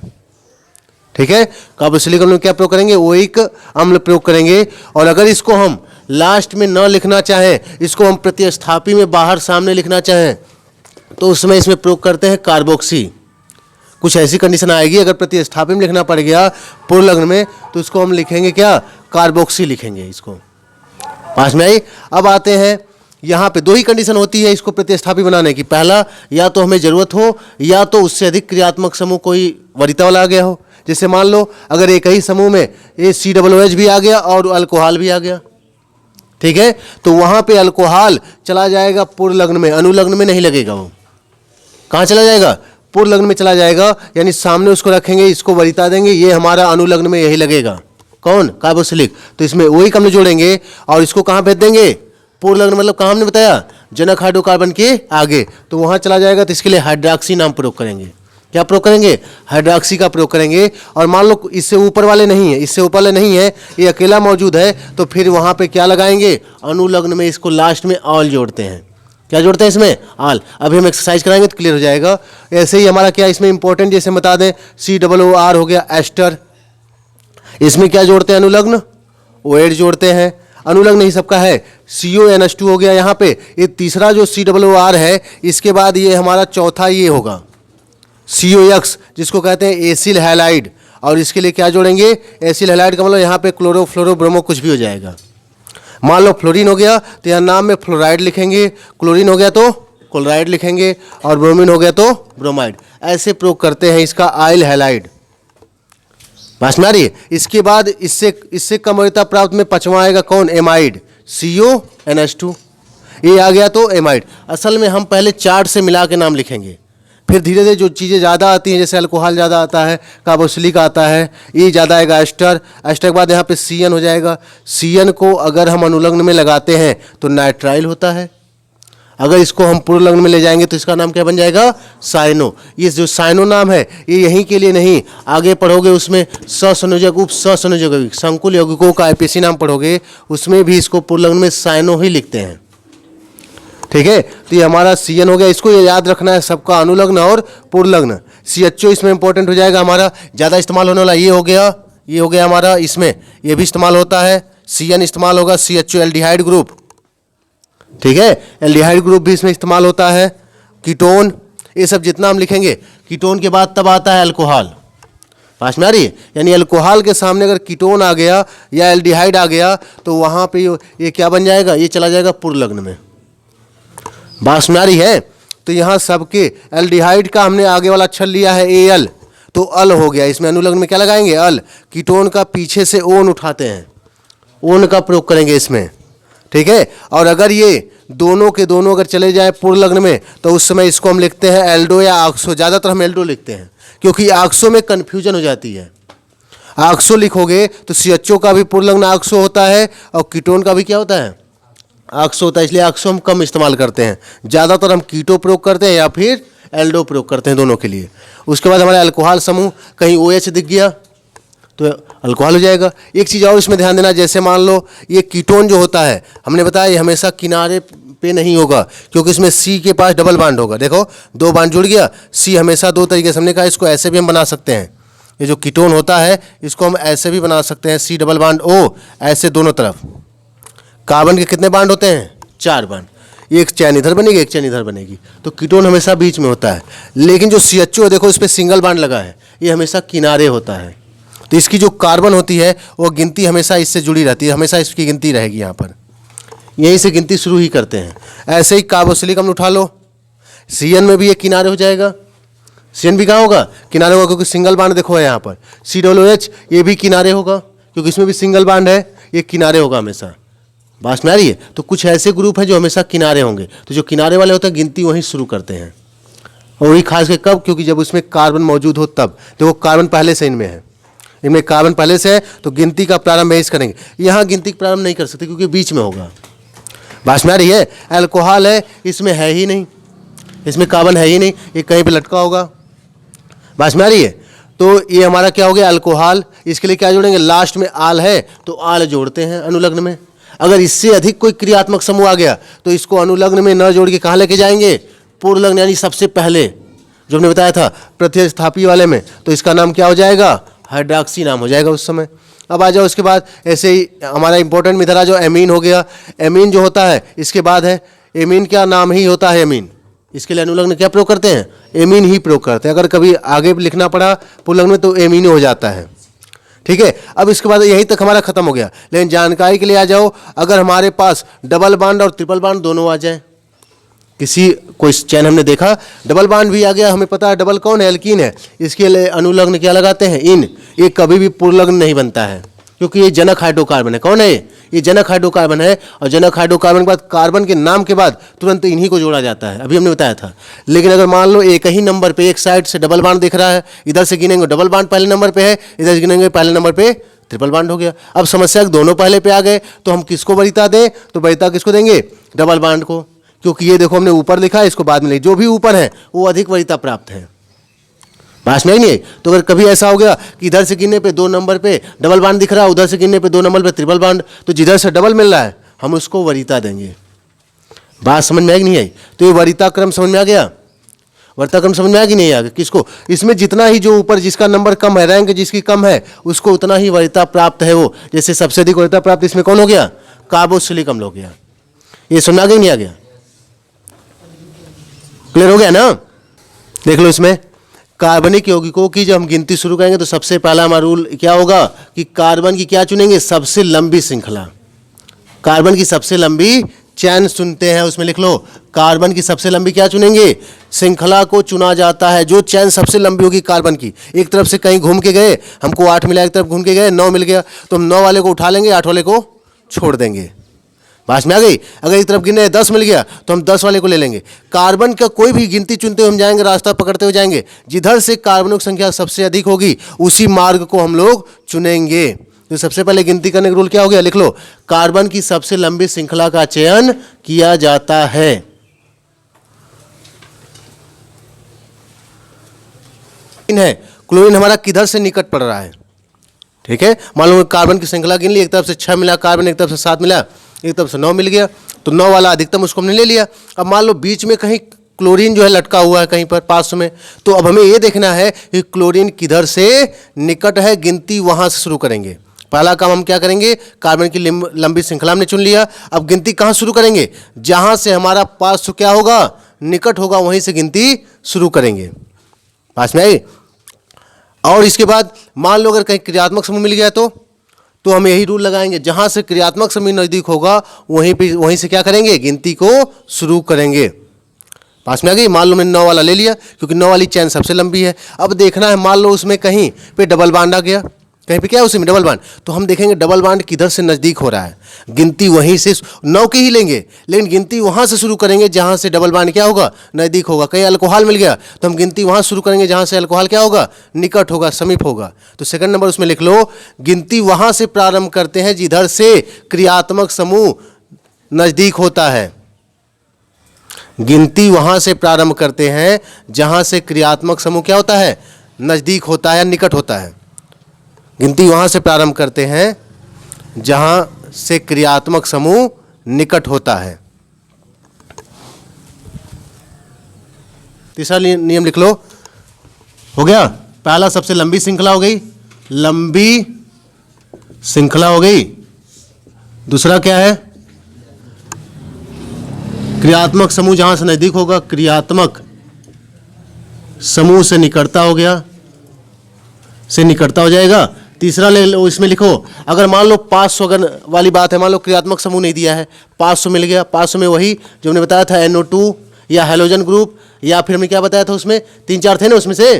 ठीक है। कार्बोक्सिलिक अम्ल में क्या प्रयोग करेंगे? ओइक अम्ल प्रयोग करेंगे। और अगर इसको हम लास्ट में न लिखना चाहें, इसको हम प्रतिस्थापी में बाहर सामने लिखना चाहें, तो उसमें इसमें प्रयोग करते हैं कार्बोक्सी। कुछ ऐसी कंडीशन आएगी अगर प्रतिस्थापी में लिखना पड़ गया पूर्व लग्न में, तो इसको हम लिखेंगे क्या? कार्बोक्सी लिखेंगे। इसको पास में आई। अब आते हैं यहाँ पे 2 ही कंडीशन होती है इसको प्रतिस्थापी बनाने की। पहला, या तो हमें जरूरत हो या तो उससे अधिक क्रियात्मक समूह कोई वरीयता वाला आ गया हो। जैसे मान लो अगर एक ही समूह में ये COOH भी आ गया और अल्कोहल भी आ गया, ठीक है, तो वहाँ पे अल्कोहल चला जाएगा पूर्व लग्न में, अनुलग्न में नहीं लगेगा। वो कहाँ चला जाएगा? पूर्व लग्न में चला जाएगा। यानी सामने उसको रखेंगे, इसको वरीयता देंगे, ये हमारा अनुलग्न में यही लगेगा। कौन? कार्बोक्सिलिक। तो इसमें वही अम्ल जोड़ेंगे और इसको कहाँ भेज देंगे? पूर्व लग्न मतलब कहाँ हमने बताया? जनक हाइड्रोकार्बन के आगे। तो वहाँ चला जाएगा। तो इसके लिए हाइड्रॉक्सी नाम प्रयोग करेंगे। क्या प्रयोग करेंगे? हाइड्रॉक्सी का प्रयोग करेंगे। और मान लो इससे ऊपर वाले नहीं है, इससे ऊपर वाले नहीं है, ये अकेला मौजूद है, तो फिर वहाँ पे क्या लगाएंगे? अनुलग्न में इसको लास्ट में ऑल जोड़ते हैं। क्या जोड़ते हैं इसमें? ऑल। अभी हम एक्सरसाइज कराएंगे तो क्लियर हो जाएगा। ऐसे ही हमारा क्या इसमें इंपॉर्टेंट, जैसे बता दें COOR हो गया एस्टर, इसमें क्या जोड़ते हैं? अनुलग्न OH जोड़ते हैं। अनुलग्न ही सबका है। CONH2 हो गया यहाँ पे। ये तीसरा जो COOR है, इसके बाद ये हमारा चौथा ये होगा COX, जिसको कहते हैं एसिल हैलाइड। और इसके लिए क्या जोड़ेंगे? एसिल हैलाइड का मतलब यहाँ पे क्लोरो फ्लोरो ब्रोमो कुछ भी हो जाएगा। मान लो फ्लोरीन हो गया तो यहाँ नाम में फ्लोराइड लिखेंगे, क्लोरीन हो गया तो क्लोराइड लिखेंगे, और ब्रोमीन हो गया तो ब्रोमाइड। ऐसे प्रयोग करते हैं इसका आइल हैलाइड। बात में आ रही है? इसके बाद इससे कम वरीयता प्राप्त में पांचवा आएगा कौन? Amide, CONH2। ये आ गया तो एमाइड। असल में हम पहले चार्ट से मिला के नाम लिखेंगे, फिर धीरे धीरे जो चीज़ें ज़्यादा आती हैं, जैसे अल्कोहल ज़्यादा आता है, कार्बोक्सिलिक आता है, ये ज़्यादा आएगा एस्टर। एस्टर के बाद यहाँ पे CN हो जाएगा। CN को अगर हम अनुलग्न में लगाते हैं तो नाइट्राइल होता है। अगर इसको हम पूर्वलग्न में ले जाएंगे तो इसका नाम क्या बन जाएगा? साइनो। ये जो साइनो नाम है ये यहीं के लिए नहीं, आगे पढ़ोगे उसमें ससंयोजक उप ससंयोजक यौगिक संकुल यौगिकों का IPC नाम पढ़ोगे, उसमें भी इसको पूर्वलग्न में साइनो ही लिखते हैं। ठीक है, तो ये हमारा CN हो गया। इसको ये याद रखना है सबका, अनुलग्न और पूर्वलग्न। CHO इसमें इंपॉर्टेंट हो जाएगा हमारा, ज़्यादा इस्तेमाल होने वाला ये हो गया हमारा, इसमें ये भी इस्तेमाल होता है। CN इस्तेमाल होगा, CHO एल्डिहाइड ग्रुप। ठीक है, एल्डिहाइड ग्रुप भी इसमें इस्तेमाल होता है। कीटोन, ये सब जितना हम लिखेंगे। कीटोन के बाद तब आता है अल्कोहल। पास में आ रही है? यानी अल्कोहल के सामने अगर कीटोन आ गया या एल्डिहाइड आ गया तो वहाँ पे ये क्या बन जाएगा? ये चला जाएगा पूर्वलग्न में। बात में आ रही है? तो यहाँ सबके एल्डिहाइड का हमने आगे वाला अक्षर लिया है AL, तो अल हो गया। इसमें अनुलग्न में क्या लगाएंगे? अल। कीटोन का पीछे से ओन उठाते हैं, ओन का प्रयोग करेंगे इसमें। ठीक है, और अगर ये दोनों के दोनों अगर चले जाए पूर्वलग्न में तो उस समय इसको हम लिखते हैं एल्डो या ऑक्सो। ज़्यादातर हम एल्डो लिखते हैं क्योंकि ऑक्सो में कन्फ्यूजन हो जाती है। ऑक्सो लिखोगे तो CHO का भी पूर्वलग्न ऑक्सो होता है और कीटोन का भी क्या होता है? ऑक्सो होता है। इसलिए ऑक्सो हम कम इस्तेमाल करते हैं, ज़्यादातर हम कीटो प्रयोग करते हैं या फिर एल्डो प्रयोग करते हैं, दोनों के लिए। उसके बाद हमारे अल्कोहल समूह, कहीं OH दिख गया तो अल्कोहल हो जाएगा। एक चीज़ और इसमें ध्यान देना, जैसे मान लो ये कीटोन जो होता है, हमने बताया ये हमेशा किनारे पे नहीं होगा क्योंकि इसमें C के पास डबल बांड होगा। देखो 2 बांड जुड़ गया, C हमेशा 2 तरीके से, हमने कहा इसको ऐसे भी हम बना सकते हैं। ये जो कीटोन होता है इसको हम ऐसे भी बना सकते हैं, C डबल बांड O, ऐसे दोनों तरफ। कार्बन के कितने बांड होते हैं? 4 बांड। एक चैन इधर बनेगी, एक चैन इधर बनेगी, तो कीटोन हमेशा बीच में होता है। लेकिन जो CHO देखो इस पर सिंगल बांड लगा है, ये हमेशा किनारे होता है। तो इसकी जो कार्बन होती है वो गिनती हमेशा इससे जुड़ी रहती है, हमेशा इसकी गिनती रहेगी। यहाँ पर यहीं से गिनती शुरू ही करते हैं। ऐसे ही कार्बोक्सिलिक अम्ल उठा लो, CN में भी ये किनारे हो जाएगा। CN भी कहाँ होगा? किनारे होगा, क्योंकि सिंगल बांड देखो है यहाँ पर। COOH ये भी किनारे होगा क्योंकि इसमें भी सिंगल बांड है, ये किनारे होगा हमेशा। बात में आ रही है? तो कुछ ऐसे ग्रुप हैं जो हमेशा किनारे होंगे, तो जो किनारे वाले होते हैं गिनती वहीं शुरू करते हैं। और वही खास के कब? क्योंकि जब उसमें कार्बन मौजूद हो तब। देखो कार्बन पहले से इनमें है, इनमें कार्बन पहले से है, तो गिनती का प्रारंभ यहीं से करेंगे। यहाँ गिनती का प्रारंभ नहीं कर सकते क्योंकि बीच में होगा। बात में आ रही है? अल्कोहल है, इसमें है ही नहीं, इसमें कार्बन है ही नहीं, ये कहीं पे लटका होगा। बात में आ रही है? तो ये हमारा क्या हो गया? अल्कोहल। इसके लिए क्या जोड़ेंगे? लास्ट में आल है तो आल जोड़ते हैं अनुलग्न में। अगर इससे अधिक कोई क्रियात्मक समूह आ गया तो इसको अनुलग्न में न जोड़ के कहाँ लेके जाएंगे? पूर्वलग्न, यानी सबसे पहले जो हमने बताया था प्रतिस्थापी वाले में, तो इसका नाम क्या हो जाएगा? हाइड्रॉक्सी नाम हो जाएगा उस समय। अब आ जाओ उसके बाद ऐसे ही हमारा इंपॉर्टेंट मिथरा जो एमीन हो गया। एमीन जो होता है इसके बाद है, एमीन क्या नाम ही होता है एमीन। इसके लिए अनुलग्न क्या प्रयोग करते हैं? एमीन ही प्रयोग करते हैं। अगर कभी आगे लिखना पड़ा पुल्लग्न में तो एमीन हो जाता है। ठीक है, अब इसके बाद यहीं तक हमारा खत्म हो गया। लेकिन जानकारी के लिए आ जाओ, अगर हमारे पास डबल बांड और ट्रिपल बांड दोनों आ जाए, किसी कोई चैन हमने देखा डबल बांड भी आ गया, हमें पता है डबल कौन है? एल्कीन है। इसके लिए अनुलग्न क्या लगाते हैं? इन। ये कभी भी पूर्वलग्न नहीं बनता है क्योंकि ये जनक हाइड्रोकार्बन है। कौन है ये? जनक हाइड्रोकार्बन है। और जनक हाइड्रोकार्बन के बाद कार्बन के नाम के बाद तुरंत इन्हीं को जोड़ा जाता है, अभी हमने बताया था। लेकिन अगर मान लो एक ही नंबर पे एक साइड से डबल बांड दिख रहा है, इधर से गिनेंगे डबल बांड पहले नंबर पे है, इधर से गिनेंगे पहले नंबर पे ट्रिपल बांड हो गया। अब समस्या दोनों पहले पे आ गए तो हम किसको वरीयता दें? तो वरीयता किसको देंगे? डबल बांड को, क्योंकि ये देखो हमने ऊपर लिखा है, इसको बाद में लिखा, जो भी ऊपर है वो अधिक वरीयता प्राप्त है। बात में नहीं। तो अगर कभी ऐसा हो गया कि इधर से गिनने पे 2 नंबर पे डबल बांड दिख रहा है, उधर से गिनने पे 2 नंबर पे ट्रिपल बांड, तो जिधर से डबल मिल रहा है हम उसको वरीयता देंगे। बात समझ में आई कि नहीं आई? तो ये वरीयता क्रम समझ में आ गया? वरीयता क्रम समझ में आ कि नहीं आ गया? किसको? इसमें जितना ही जो ऊपर जिसका नंबर कम है, रैंक जिसकी कम है, उसको उतना ही वरीयता प्राप्त है वो। जैसे सबसे अधिक वरीयता प्राप्त इसमें कौन हो गया? कार्बोक्सिलिक अम्ल हो गया। ये समझ आ गया नहीं आ गया? क्लियर हो गया ना? देख लो इसमें कार्बनिक यौगिकों की जब हम गिनती शुरू करेंगे तो सबसे पहला हमारा रूल क्या होगा कि कार्बन की क्या चुनेंगे? सबसे लंबी श्रृंखला। कार्बन की सबसे लंबी चैन चुनते हैं, उसमें लिख लो कार्बन की सबसे लंबी क्या चुनेंगे? श्रृंखला को चुना जाता है। जो चैन सबसे लंबी होगी कार्बन की, एक तरफ से कहीं घूम के गए, हमको 8 मिला, एक तरफ घूम के गए 9 मिल गया, तो हम 9 वाले को उठा लेंगे, 8 वाले को छोड़ देंगे। बात में आ गई? अगर एक तरफ गिने 10 मिल गया तो हम 10 वाले को ले लेंगे। कार्बन का कोई भी गिनती चुनते हुए हम जाएंगे, रास्ता पकड़ते हुए जाएंगे, जिधर से कार्बनों की संख्या सबसे अधिक होगी उसी मार्ग को हम लोग चुनेंगे। तो सबसे पहले गिनती करने का रूल क्या हो गया? लिख लो कार्बन की सबसे लंबी श्रृंखला का चयन किया जाता है। क्लोरीन हमारा किधर से निकट पड़ रहा है? ठीक है, मान लो कार्बन की श्रृंखला गिन ली, एक तरफ से 6 मिला कार्बन, एक तरफ से 7 मिला, एक तरफ से 9 मिल गया, तो 9 वाला अधिकतम उसको हमने ले लिया। अब मान लो बीच में कहीं क्लोरीन जो है लटका हुआ है कहीं पर 500 में, तो अब हमें ये देखना है कि क्लोरीन किधर से निकट है, गिनती वहां से शुरू करेंगे। पहला काम हम क्या करेंगे? कार्बन की लंबी श्रृंखला हमने चुन लिया, अब गिनती कहाँ शुरू करेंगे? जहां से हमारा 500 क्या होगा? निकट होगा, वहीं से गिनती शुरू करेंगे। पास में आई? और इसके बाद मान लो अगर कहीं क्रियात्मक समूह मिल गया तो हम यही रूल लगाएंगे, जहां से क्रियात्मक समूह नजदीक होगा वहीं से क्या करेंगे? गिनती को शुरू करेंगे। पास में आ गई? मान लो मैंने 9 वाला ले लिया क्योंकि 9 वाली चैन सबसे लंबी है। अब देखना है, मान लो उसमें कहीं पे डबल बांड आ गया, कहीं पे क्या है उसमें डबल बांड, तो हम देखेंगे डबल बांड किधर से नजदीक हो रहा है, गिनती वहीं से 9 के ही लेंगे, लेकिन गिनती वहां से शुरू करेंगे जहां से डबल बांड क्या होगा? नजदीक होगा। कहीं अल्कोहल मिल गया तो हम गिनती वहां शुरू करेंगे जहां से अल्कोहल क्या होगा? निकट होगा, समीप होगा। तो सेकंड नंबर उसमें लिख लो, गिनती वहां से प्रारंभ करते हैं जिधर से क्रियात्मक समूह नजदीक होता है। गिनती वहां से प्रारंभ करते हैं जहां से क्रियात्मक समूह क्या होता है? नजदीक होता है, निकट होता है। गिनती वहां से प्रारंभ करते हैं जहां से क्रियात्मक समूह निकट होता है। तीसरा नियम लिख लो, हो गया? पहला सबसे लंबी श्रृंखला हो गई, लंबी श्रृंखला हो गई। दूसरा क्या है? क्रियात्मक समूह जहां से नजदीक होगा, क्रियात्मक समूह से निकटता हो गया, से निकटता हो जाएगा। तीसरा ले लो, इसमें लिखो अगर मान लो 500 अगर वाली बात है, मान लो क्रियात्मक समूह नहीं दिया है, 500 मिल गया, 500 में वही जो हमने बताया था NO2 या हैलोजन ग्रुप, या फिर हमने क्या बताया था उसमें 3-4 थे ना उसमें से,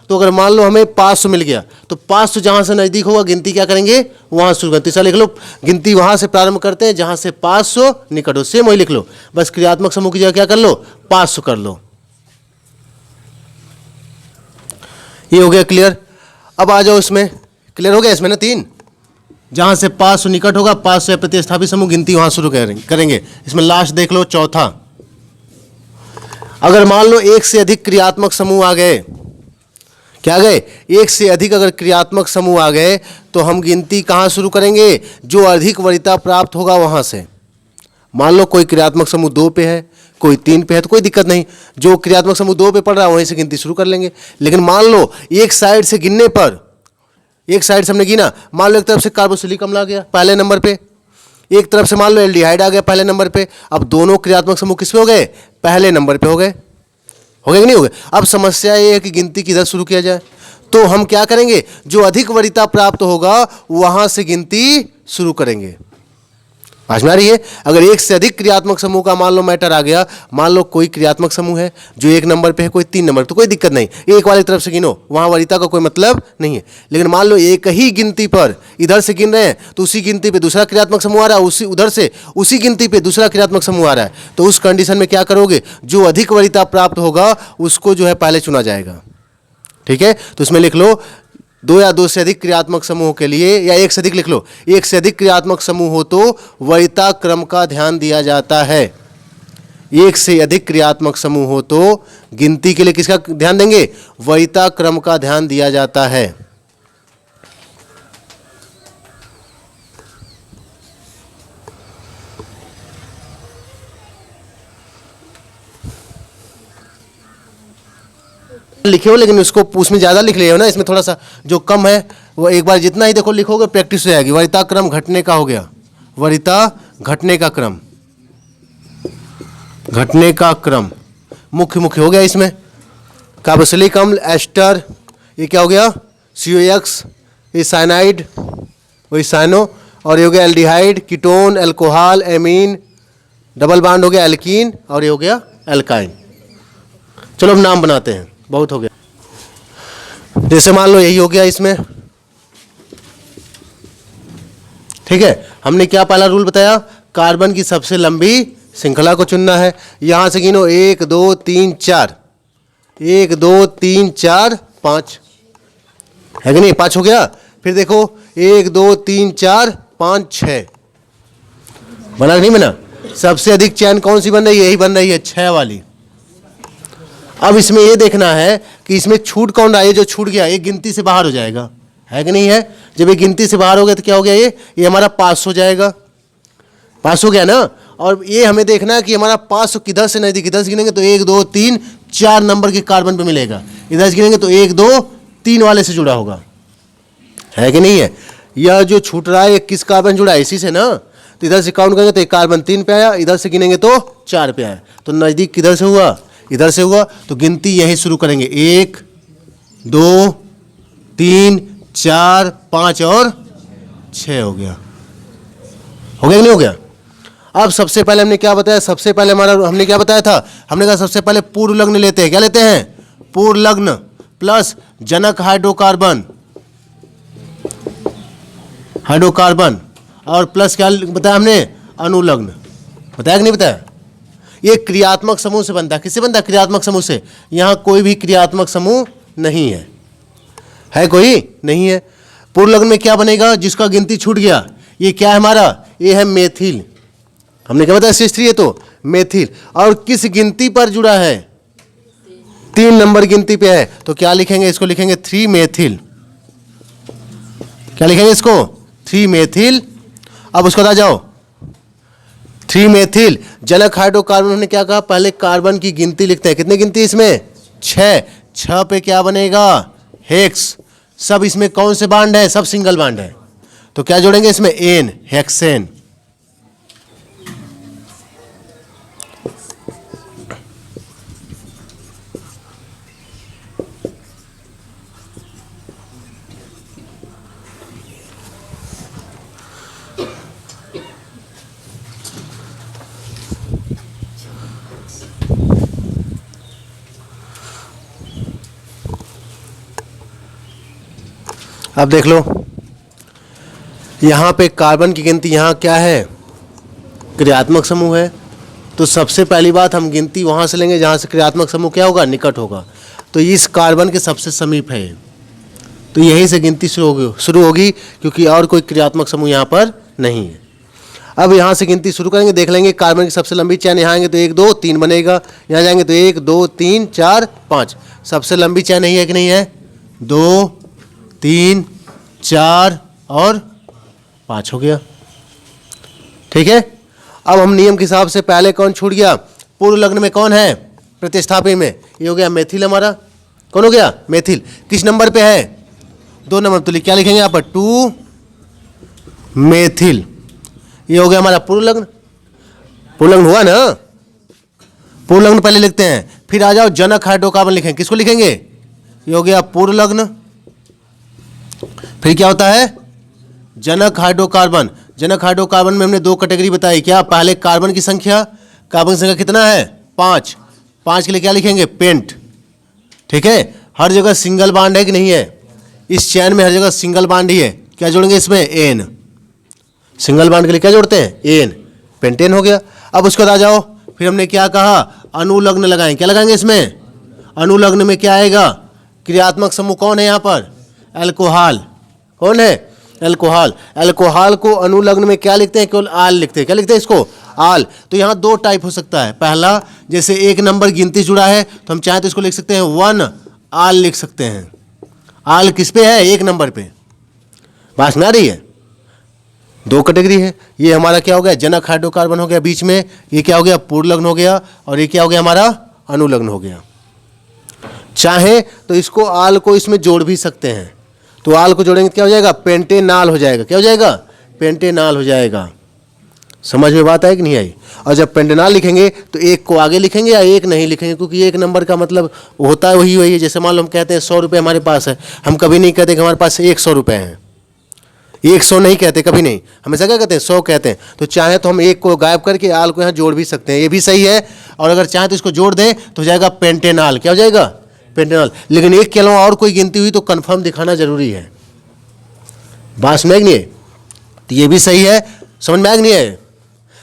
तो अगर मान लो हमें 500 मिल गया तो 500 जहां से नजदीक होगा गिनती क्या करेंगे? वहां शुरू करेंगे। तीसरा लिख लो, गिनती वहां से प्रारंभ करते हैं जहां से 500 निकट हो। सेम वही लिख लो, बस क्रियात्मक समूह की जगह क्या कर लो? 500 कर लो। ये हो गया क्लियर? अब आ जाओ इसमें, क्लियर हो गया इसमें ना 3, जहां से 500 निकट होगा, 500 प्रतिस्थापित समूह गिनती वहां शुरू करेंगे। इसमें लास्ट देख लो चौथा, अगर मान लो एक से अधिक क्रियात्मक समूह आ गए, क्या आ गए? एक से अधिक अगर क्रियात्मक समूह आ गए तो हम गिनती कहां शुरू करेंगे? जो अधिक वरीयता प्राप्त होगा वहां से। मान लो कोई क्रियात्मक समूह 2 पे है, कोई 3 पे है, तो कोई दिक्कत नहीं, जो क्रियात्मक समूह 2 पे पड़ रहा है वहीं से गिनती शुरू कर लेंगे। लेकिन मान लो एक साइड से गिनने पर, एक साइड से हमने गिना, मान लो एक तरफ से कार्बोक्सिलिक अम्ल आ गया पहले नंबर पे, एक तरफ से मान लो एल्डिहाइड आ गया पहले नंबर पे, अब दोनों क्रियात्मक समूह किस पे हो गए? पहले नंबर पे हो गए। हो गए कि नहीं हो गए? अब समस्या ये है कि गिनती किधर शुरू किया जाए, तो हम क्या करेंगे? जो अधिक वरीयता प्राप्त होगा वहां से गिनती शुरू करेंगे। समझ में आ रही है? अगर एक से अधिक क्रियात्मक समूह का मान लो मैटर आ गया, मान लो कोई क्रियात्मक समूह है जो 1 नंबर पे है, कोई 3 नंबर, तो कोई दिक्कत नहीं, एक वाली तरफ से गिनो, वहां वरीयता का कोई मतलब नहीं है। लेकिन मान लो एक ही गिनती पर इधर से गिन रहे हैं तो उसी गिनती पे दूसरा क्रियात्मक समूह आ रहा है, उसी उधर से उसी गिनती पे दूसरा क्रियात्मक समूह आ रहा है, तो उस कंडीशन में क्या करोगे? जो अधिक वरीयता प्राप्त होगा उसको जो है पहले चुना जाएगा। ठीक है, तो इसमें लिख लो 2 या 2 से अधिक क्रियात्मक समूह के लिए, या 1 से अधिक लिख लो, 1 से अधिक क्रियात्मक समूह हो तो वरीयता क्रम का ध्यान दिया जाता है। 1 से अधिक क्रियात्मक समूह हो तो गिनती के लिए किसका ध्यान देंगे? वरीयता क्रम का ध्यान दिया जाता है। लिखे हो, लेकिन उसको उसमें ज़्यादा लिख लिया हो ना, इसमें थोड़ा सा जो कम है वो एक बार जितना ही देखो लिखोगे प्रैक्टिस हो जाएगी। वरीयता क्रम घटने का हो गया, वरीयता घटने का क्रम, घटने का क्रम मुख्य मुख्य हो गया इसमें। कार्बोक्सिलिक अम्ल एस्टर, ये क्या हो गया COX, ये साइनाइड वही साइनो, और ये हो गया aldehyde, ketone, alcohol, amine, double bond हो गया एल्कीन, और ये हो गया एल्काइन। चलो अब नाम बनाते हैं, बहुत हो गया। जैसे मान लो यही हो गया इसमें, ठीक है। हमने क्या पहला रूल बताया, कार्बन की सबसे लंबी श्रृंखला को चुनना है। यहां से गिनो 1 2 3 4, 1 2 3 4 5 है कि नहीं, 5 हो गया। फिर देखो 1 2 3 4 5 6 बना नहीं बना। सबसे अधिक चैन कौन सी बन रही है, यही बन रही है 6 वाली। अब इसमें ये देखना है कि इसमें छूट कौन रहा है, जो छूट गया ये गिनती से बाहर हो जाएगा, है कि नहीं है। जब ये गिनती से बाहर हो गया तो क्या हो गया, ये हमारा पास हो जाएगा, पास हो गया ना। और ये हमें देखना है कि हमारा पास किधर से नजदीक, इधर से गिनेंगे तो 1 2 3 4 नंबर के कार्बन पे मिलेगा, इधर से गिनेंगे तो 1 2 3 वाले से जुड़ा होगा, है कि नहीं है। यह जो छूट रहा है ये किस कार्बन जुड़ा है, इसी से ना। तो इधर से काउंट करेंगे तो एक कार्बन 3 पे आया, इधर से गिनेंगे तो 4 पे आया, तो नजदीक किधर से हुआ, इधर से हुआ। तो गिनती यहीं शुरू करेंगे, 1 2 3 4 5 और 6 हो गया, हो गया कि नहीं हो गया। अब सबसे पहले हमने क्या बताया, सबसे पहले हमने क्या बताया था, हमने कहा सबसे पहले पूर्व लग्न लेते हैं। क्या लेते हैं, पूर्व लग्न प्लस जनक हाइड्रोकार्बन, हाइड्रोकार्बन, और प्लस क्या बताया हमने, अनुलग्न। बताया कि नहीं बताया। ये क्रियात्मक समूह से बनता है, किससे बनता है, क्रियात्मक समूह से। यहां कोई भी क्रियात्मक समूह नहीं है कोई नहीं है। पूर्व लग्न में क्या बनेगा, जिसका गिनती छूट गया, ये क्या है हमारा, ये है मेथिल। हमने क्या बताया, C3 है तो मेथिल। और किस गिनती पर जुड़ा है, 3 नंबर गिनती पे है, तो क्या लिखेंगे, इसको लिखेंगे 3 मेथिल। क्या लिखेंगे इसको, 3 मेथिल। अब उसको आ जाओ, 3 मेथिल जनक हाइड्रोकार्बन। हमने क्या कहा, पहले कार्बन की गिनती लिखते हैं, कितनी गिनती इसमें, 6 पे क्या बनेगा, हेक्स। सब इसमें कौन से बांड है, सब सिंगल बांड है, तो क्या जोड़ेंगे इसमें, एन, हेक्सेन। अब देख लो, यहाँ पे कार्बन की गिनती, यहाँ क्या है, क्रियात्मक समूह है। तो सबसे पहली बात हम गिनती वहाँ से लेंगे जहाँ से क्रियात्मक समूह क्या होगा, निकट होगा। तो इस कार्बन के सबसे समीप है, तो यहीं से गिनती शुरू होगी, क्योंकि और कोई क्रियात्मक समूह यहाँ पर नहीं है। अब यहाँ से गिनती शुरू करेंगे, देख लेंगे कार्बन की सबसे लंबी चैन, यहाँ आएंगे तो 1 2 3 बनेगा, यहाँ जाएंगे तो 1 2 3 4 5। सबसे लंबी चैन यही है कि नहीं है, 2 3 4 और 5 हो गया, ठीक है। अब हम नियम के हिसाब से पहले कौन छूट गया, पूर्व लग्न में कौन है, प्रतिस्थापी में ये हो गया मेथिल, हमारा कौन हो गया, मेथिल। किस नंबर पे है, 2 नंबर। तो क्या लिखेंगे यहाँ पर, 2 मेथिल। ये हो गया हमारा पूर्व लग्न। पूर्व लग्न हुआ ना, पूर्व लग्न पहले लिखते हैं, फिर आ जाओ जनक हाइड्रोकार्बन लिखेंगे। किसको लिखेंगे, ये हो गया पूर्व लग्न। फिर क्या होता है, जनक हाइड्रोकार्बन। जनक हाइड्रोकार्बन में हमने 2 कैटेगरी बताई, क्या, पहले कार्बन की संख्या, कार्बन की संख्या कितना है, 5। 5 के लिए क्या लिखेंगे, पेंट, ठीक है। हर जगह सिंगल बांड है कि नहीं है, इस चैन में हर जगह सिंगल बांड ही है। क्या जोड़ेंगे इसमें, एन। सिंगल बांड के लिए क्या जोड़ते हैं, एन, पेंटेन हो गया। अब उसके बाद आ जाओ, फिर हमने क्या कहा, अनुलग्न लगाएं। क्या लगाएंगे इसमें, अनुलग्न में क्या आएगा, क्रियात्मक समूह कौन है यहाँ पर, अल्कोहल। कौन है, अल्कोहल। अल्कोहल को अनुलग्न में क्या लिखते हैं, केवल आल लिखते हैं। क्या लिखते हैं इसको, आल। तो यहाँ 2 टाइप हो सकता है, पहला जैसे 1 नंबर गिनती जुड़ा है तो हम चाहें तो इसको लिख सकते हैं 1 आल लिख सकते हैं। आल किस पे है, 1 नंबर पे। बात ना रही है, 2 कैटेगरी है। ये हमारा क्या हो गया, जनक हाइड्रोकार्बन हो गया बीच में, ये क्या हो गया, पूर्व लग्न हो गया, और ये क्या हो गया हमारा, अनुलग्न हो गया। चाहे तो इसको आल को इसमें जोड़ भी सकते हैं, तो आल को जोड़ेंगे क्या हो जाएगा, पेंटेनाल हो जाएगा। क्या हो जाएगा, पेंटेनाल हो जाएगा। समझ में बात आई कि नहीं आई? और जब पेंटेनॉल लिखेंगे तो एक को आगे लिखेंगे या एक नहीं लिखेंगे, क्योंकि एक नंबर का मतलब होता है वही है। जैसे मान लो हम कहते हैं 100 रुपये हमारे पास है, हम कभी नहीं कहते कि हमारे पास 100 रुपये हैं, 100 नहीं कहते, कभी नहीं, हमेशा क्या कहते हैं 100 कहते हैं। तो चाहे तो हम एक को गायब करके आल को यहाँ जोड़ भी सकते हैं, ये भी सही है। और अगर चाहे तो इसको जोड़ दें तो हो जाएगा पेंटेनॉल। क्या हो जाएगा? पेंटेनॉल। लेकिन एक के अलावा और कोई गिनती हुई तो कन्फर्म दिखाना जरूरी है। बात में नहीं है? तो ये भी सही है, समझ में आ नहीं है?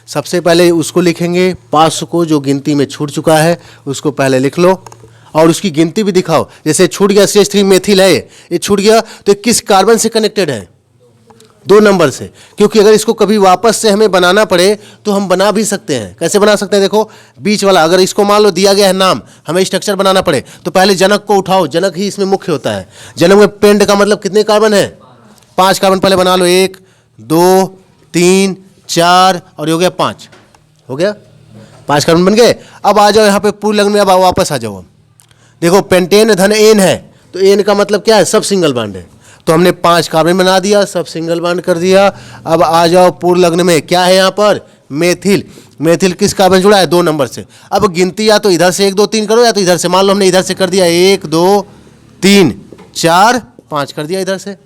सबसे पहले उसको लिखेंगे 500 को, जो गिनती में छूट चुका है उसको पहले लिख लो और उसकी गिनती भी दिखाओ। जैसे छूट गया CH3 मेथिल है, ये छूट गया तो किस कार्बन से कनेक्टेड है? 2 नंबर से। क्योंकि अगर इसको कभी वापस से हमें बनाना पड़े तो हम बना भी सकते हैं। कैसे बना सकते हैं? देखो बीच वाला, अगर इसको मान लो दिया गया है नाम, हमें स्ट्रक्चर बनाना पड़े तो पहले जनक को उठाओ, जनक ही इसमें मुख्य होता है। जनक में पेंट का मतलब कितने कार्बन है? 5 कार्बन पहले बना लो, 1 2 3 4 और हो गया 5, हो गया 5 कार्बन बन गए। अब आ जाओ यहाँ पे पूर्ण लग्न में, अब वापस आ जाओ। देखो पेंटेन धन एन है तो एन का मतलब क्या है? सब सिंगल बॉन्ड है। तो हमने 5 कार्बन बना दिया, सब सिंगल बॉन्ड कर दिया। अब आ जाओ पूर्ण लग्न में, क्या है यहाँ पर? मेथिल। मेथिल किस कार्बन जुड़ा है? 2 नंबर से। अब गिनती या तो इधर से 1 2 3 करो या तो इधर से। मान लो हमने इधर से कर दिया 1 2 3 4 5 कर दिया इधर से,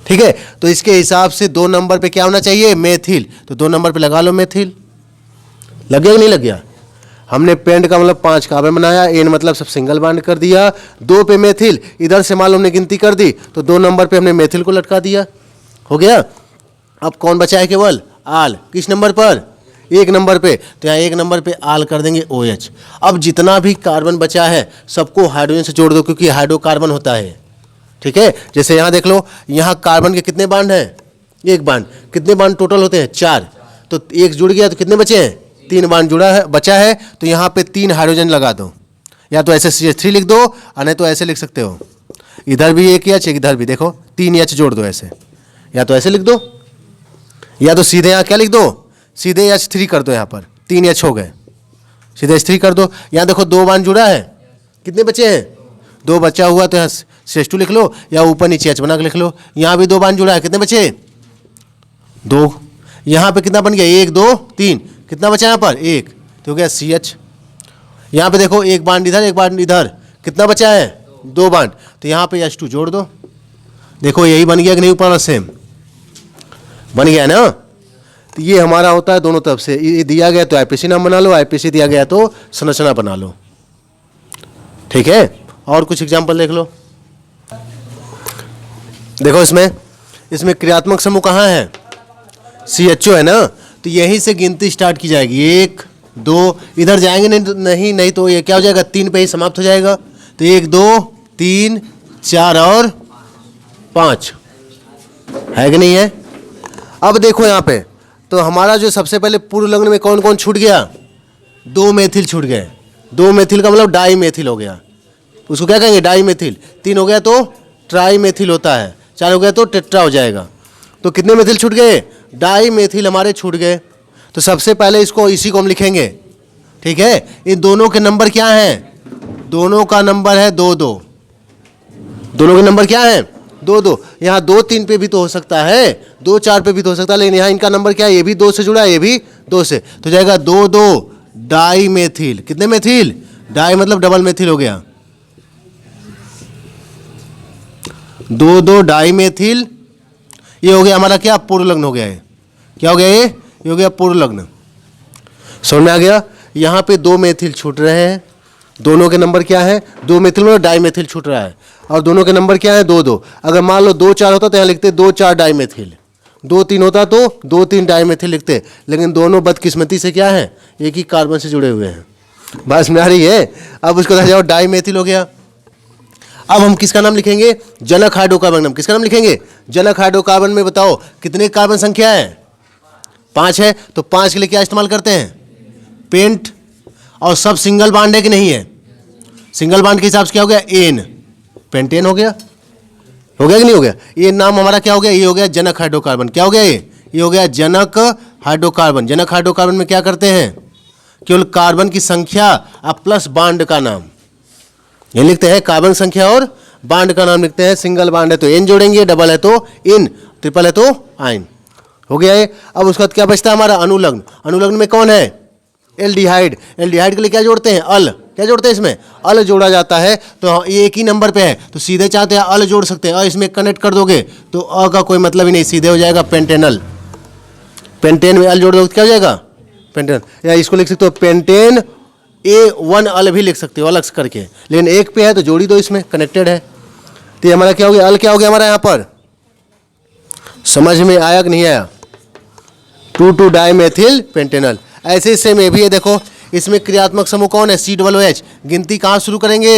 ठीक है। तो इसके हिसाब से 2 नंबर पे क्या होना चाहिए? मेथिल। तो 2 नंबर पे लगा लो मेथिल। लग गया कि नहीं लग गया? हमने पेंट का मतलब 5 कार्बन बनाया, एन मतलब सब सिंगल बॉन्ड कर दिया। 2 पे मेथिल, इधर से मान लो हमने गिनती कर दी तो 2 नंबर पे हमने मेथिल को लटका दिया, हो गया। अब कौन बचा है? केवल आल। किस नंबर पर? 1 नंबर पे। तो यहाँ 1 नंबर पे आल कर देंगे OH। अब जितना भी कार्बन बचा है सबको हाइड्रोजन से जोड़ दो, क्योंकि हाइड्रोकार्बन होता है, ठीक है। जैसे यहाँ देख लो, यहाँ कार्बन के कितने बॉन्ड हैं? 1 बॉन्ड। कितने बॉन्ड टोटल होते हैं? 4। तो 1 जुड़ गया तो कितने बचे हैं? 3 बॉन्ड जुड़ा है, बचा है। तो यहाँ पे 3 हाइड्रोजन लगा दो, या तो ऐसे CH3 लिख दो और नहीं तो ऐसे लिख सकते हो, इधर भी 1 H इधर भी, देखो 3 H जोड़ दो ऐसे, या तो ऐसे लिख दो या तो सीधे यहाँ क्या लिख दो? सीधे H3 कर दो, यहाँ पर 3 H हो गए, सीधे H3 कर दो। यहाँ देखो 2 बॉन्ड जुड़ा है, कितने बचे हैं? 2 बचा हुआ, तो यहाँ CH2 लिख लो या ऊपर नीचे H बना के लिख लो। यहाँ भी 2 बॉन्ड जुड़ा है, कितने बचे? 2। यहाँ पे कितना बन गया? 1 2 3, कितना बचा यहाँ पर? 1, तो हो गया CH। यहाँ पे देखो 1 बॉन्ड इधर 1 बॉन्ड इधर, कितना बचा है? 2 बॉन्ड। तो यहाँ पे H2 जोड़ दो, देखो यही बन गया कि नहीं? ऊपर वाला सेम बन गया ना। तो ये हमारा होता है दोनों तरफ से। ये दिया गया तो IPC नाम बना लो, IPC दिया गया तो संरचना बना लो, ठीक है। और कुछ एग्जाम्पल देख लो। देखो इसमें क्रियात्मक समूह कहाँ है? CHO है ना। तो यहीं से गिनती स्टार्ट की जाएगी, 1 2, इधर जाएंगे नहीं तो ये क्या हो जाएगा? 3 पे ही समाप्त हो जाएगा। तो 1 2 3 4 और 5 है कि नहीं है? अब देखो यहाँ पे, तो हमारा जो सबसे पहले पूर्व लग्न में कौन कौन छूट गया? 2 मेथिल छूट गए। 2 मेथिल का मतलब डाई मेथिल हो गया, उसको क्या कहेंगे? Die methyl. 3 हो गया तो ट्राई मेथिल होता है, 4 हो गया तो टेट्रा हो जाएगा। तो कितने मेथिल छूट गए? डाई मेथिल हमारे छूट गए। तो सबसे पहले इसी को हम लिखेंगे, ठीक है। इन दोनों के नंबर क्या हैं? दोनों का नंबर है 2 2। दोनों के नंबर क्या है? 2 2। यहाँ 2 3 पे भी तो हो सकता है, 2 4 पे भी तो हो सकता है, लेकिन यहाँ इनका नंबर क्या है? ये भी 2 से जुड़ा है, ये भी 2 से, तो जाएगा 2 2 डाई मेथिल। कितने मेथिल? डाई मतलब डबल मेथिल हो गया, 2 2 डाई मेथिल। ये हो गया हमारा क्या? पूर्व लग्न हो गया है। क्या हो गया ये हो गया पूर्व लग्न। समझ में आ गया? यहाँ पे 2 मेथिल छूट रहे हैं, दोनों के नंबर क्या है? 2 मेथिल में डाई मेथिल छूट रहा है, और दोनों के नंबर क्या है? 2 2। अगर मान लो 2 4 होता तो यहाँ लिखते 2 4 डाई मेथिल, 2 3 होता तो 2 3 डाई मेथिल लिखते, लेकिन दोनों बदकिस्मती से क्या है? एक ही कार्बन से जुड़े हुए हैं। बस में आ रही है? अब उसको जाओ डाई मेथिल हो गया। अब हम किसका नाम लिखेंगे? जनक हाइड्रोकार्बन नाम। किसका नाम लिखेंगे? जनक हाइड्रोकार्बन में बताओ कितने कार्बन संख्या है? 5 है। तो 5 के लिए क्या इस्तेमाल करते हैं? पेंट। और सब सिंगल बॉन्ड है कि नहीं है? सिंगल बॉन्ड के हिसाब से क्या हो गया? एन, पेंटेन हो गया कि नहीं हो गया? ये नाम हमारा क्या हो गया? ये हो गया जनक हाइड्रोकार्बन। क्या हो गया ये हो गया जनक हाइड्रोकार्बन। जनक हाइड्रोकार्बन में क्या करते हैं? केवल कार्बन की संख्या और प्लस बॉन्ड का नाम ये लिखते हैं। कार्बन संख्या और बॉन्ड का नाम लिखते हैं। सिंगल बॉन्ड है तो एन जोड़ेंगे, डबल है तो इन, ट्रिपल है तो आइन। हो गया ये। अब उसके बाद क्या बचता है हमारा अनुलग्न। अनुलग्न में कौन है? एल्डिहाइड। एल्डिहाइड के लिए क्या जोड़ते हैं? अल। क्या जोड़ते हैं इसमें? अल जोड़ा जाता है। तो ये एक ही नंबर पे है तो सीधे चाहते हैं अल जोड़ सकते हैं, और इसमें कनेक्ट कर दोगे तो अ का कोई मतलब ही नहीं, सीधे हो जाएगा पेंटेनल। पेंटेन में अल जोड़ दोगे क्या हो जाएगा? पेंटेन। या इसको लिख सकते हो पेंटेन A1 अल भी लिख सकते हो अलग से करके, लेकिन एक पे है तो जोड़ी दो, इसमें कनेक्टेड है। तो ये हमारा क्या हो गया? अल क्या हो गया हमारा यहाँ पर? समझ में आया कि नहीं आया? 2,2 डाइमेथिल पेंटेनल। ऐसे सेम ये भी है, देखो इसमें क्रियात्मक समूह कौन है? COOH। गिनती कहाँ शुरू करेंगे?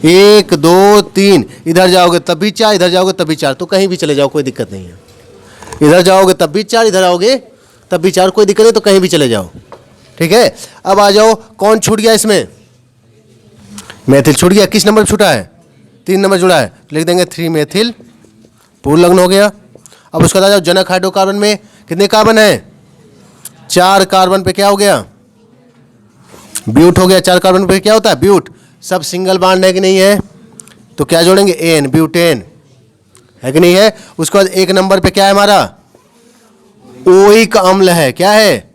1 2 3, इधर जाओगे तब भी 4, इधर जाओगे तब भी 4, तो कहीं भी चले जाओ कोई दिक्कत नहीं है। इधर जाओगे तब भी 4, इधर आओगे तब भी 4, कोई दिक्कत नहीं, तो कहीं भी चले जाओ। ठीक है, अब आ जाओ, कौन छूट गया इसमें? मेथिल छूट गया। किस नंबर पर छूटा है? 3 नंबर जुड़ा है, लिख देंगे 3 मेथिल पूर्ण लग्न हो गया। अब उसके बाद आ जाओ, जनक हाइड्रोकार्बन में कितने कार्बन है? 4 कार्बन पे क्या हो गया? ब्यूट हो गया। 4 कार्बन पे क्या होता है? ब्यूट। सब सिंगल बॉन्ड है कि नहीं है? तो क्या जोड़ेंगे? एन, ब्यूटेन, है कि नहीं है? उसके बाद 1 नंबर पे क्या है हमारा? ओइक अम्ल है। क्या है?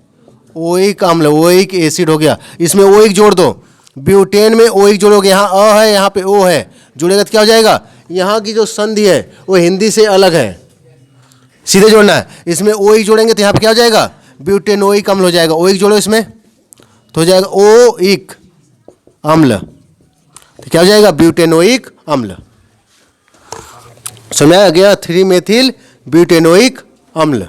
ओइक अम्ल, ओइक एसिड हो गया। इसमें ओइक जोड़ दो। ब्यूटेन में ओइक जोड़ोगे, यहाँ अ है यहाँ पे ओ है, जुड़ेगा तो क्या हो जाएगा? यहाँ की जो संधि है वो हिंदी से अलग है, सीधे जोड़ना है। इसमें ओइक जोड़ेंगे तो यहाँ पे क्या हो जाएगा? ब्यूटेनोइक अम्ल हो जाएगा। ओइक जोड़ो इसमें तो हो जाएगा ओइक अम्ल, तो क्या हो जाएगा? ब्यूटेनोइक अम्ल। समझ आ गया? 3 मेथिल ब्यूटेनोइक अम्ल।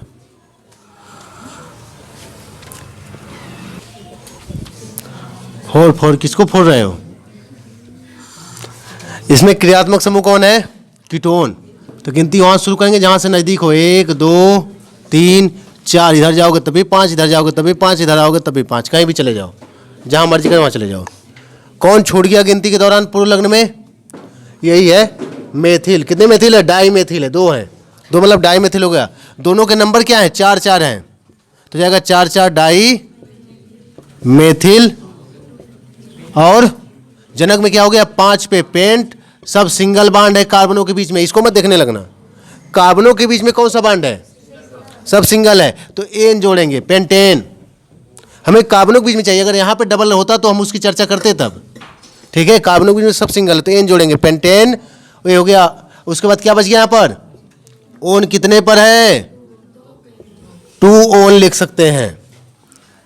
फोर किसको फोड़ रहे हो? इसमें क्रियात्मक समूह कौन है? कीटोन। तो गिनती वहां शुरू करेंगे जहां से नजदीक हो। 1 2 3 4, इधर जाओगे तभी 5, इधर जाओगे तभी 5, इधर आओगे तभी 5, कहीं भी चले जाओ, जहां मर्जी करें वहां चले जाओ। कौन छूट गया गिनती के दौरान पूर्व लग्न में? यही है मेथिल। कितने मेथिल है? डाई मेथिल है, 2 है। 2 मतलब डाई मेथिल हो गया। दोनों के नंबर क्या है? 4 4 हैं, तो जाएगा 4 4 डाई मेथिल। और जनक में क्या हो गया? 5 पे पेंट। सब सिंगल बॉन्ड है कार्बनों के बीच में, इसको मत देखने लगना। कार्बनों के बीच में कौन सा बॉन्ड है? सब सिंगल है, तो एन जोड़ेंगे, पेंटेन। हमें कार्बनों के बीच में चाहिए, अगर यहाँ पे डबल होता तो हम उसकी चर्चा करते तब। ठीक है, कार्बनों के बीच में सब सिंगल है तो एन जोड़ेंगे, पेंटेन। ये हो गया। उसके बाद क्या बच गया यहाँ पर? ओन कितने पर है? 2 ओन लिख सकते हैं।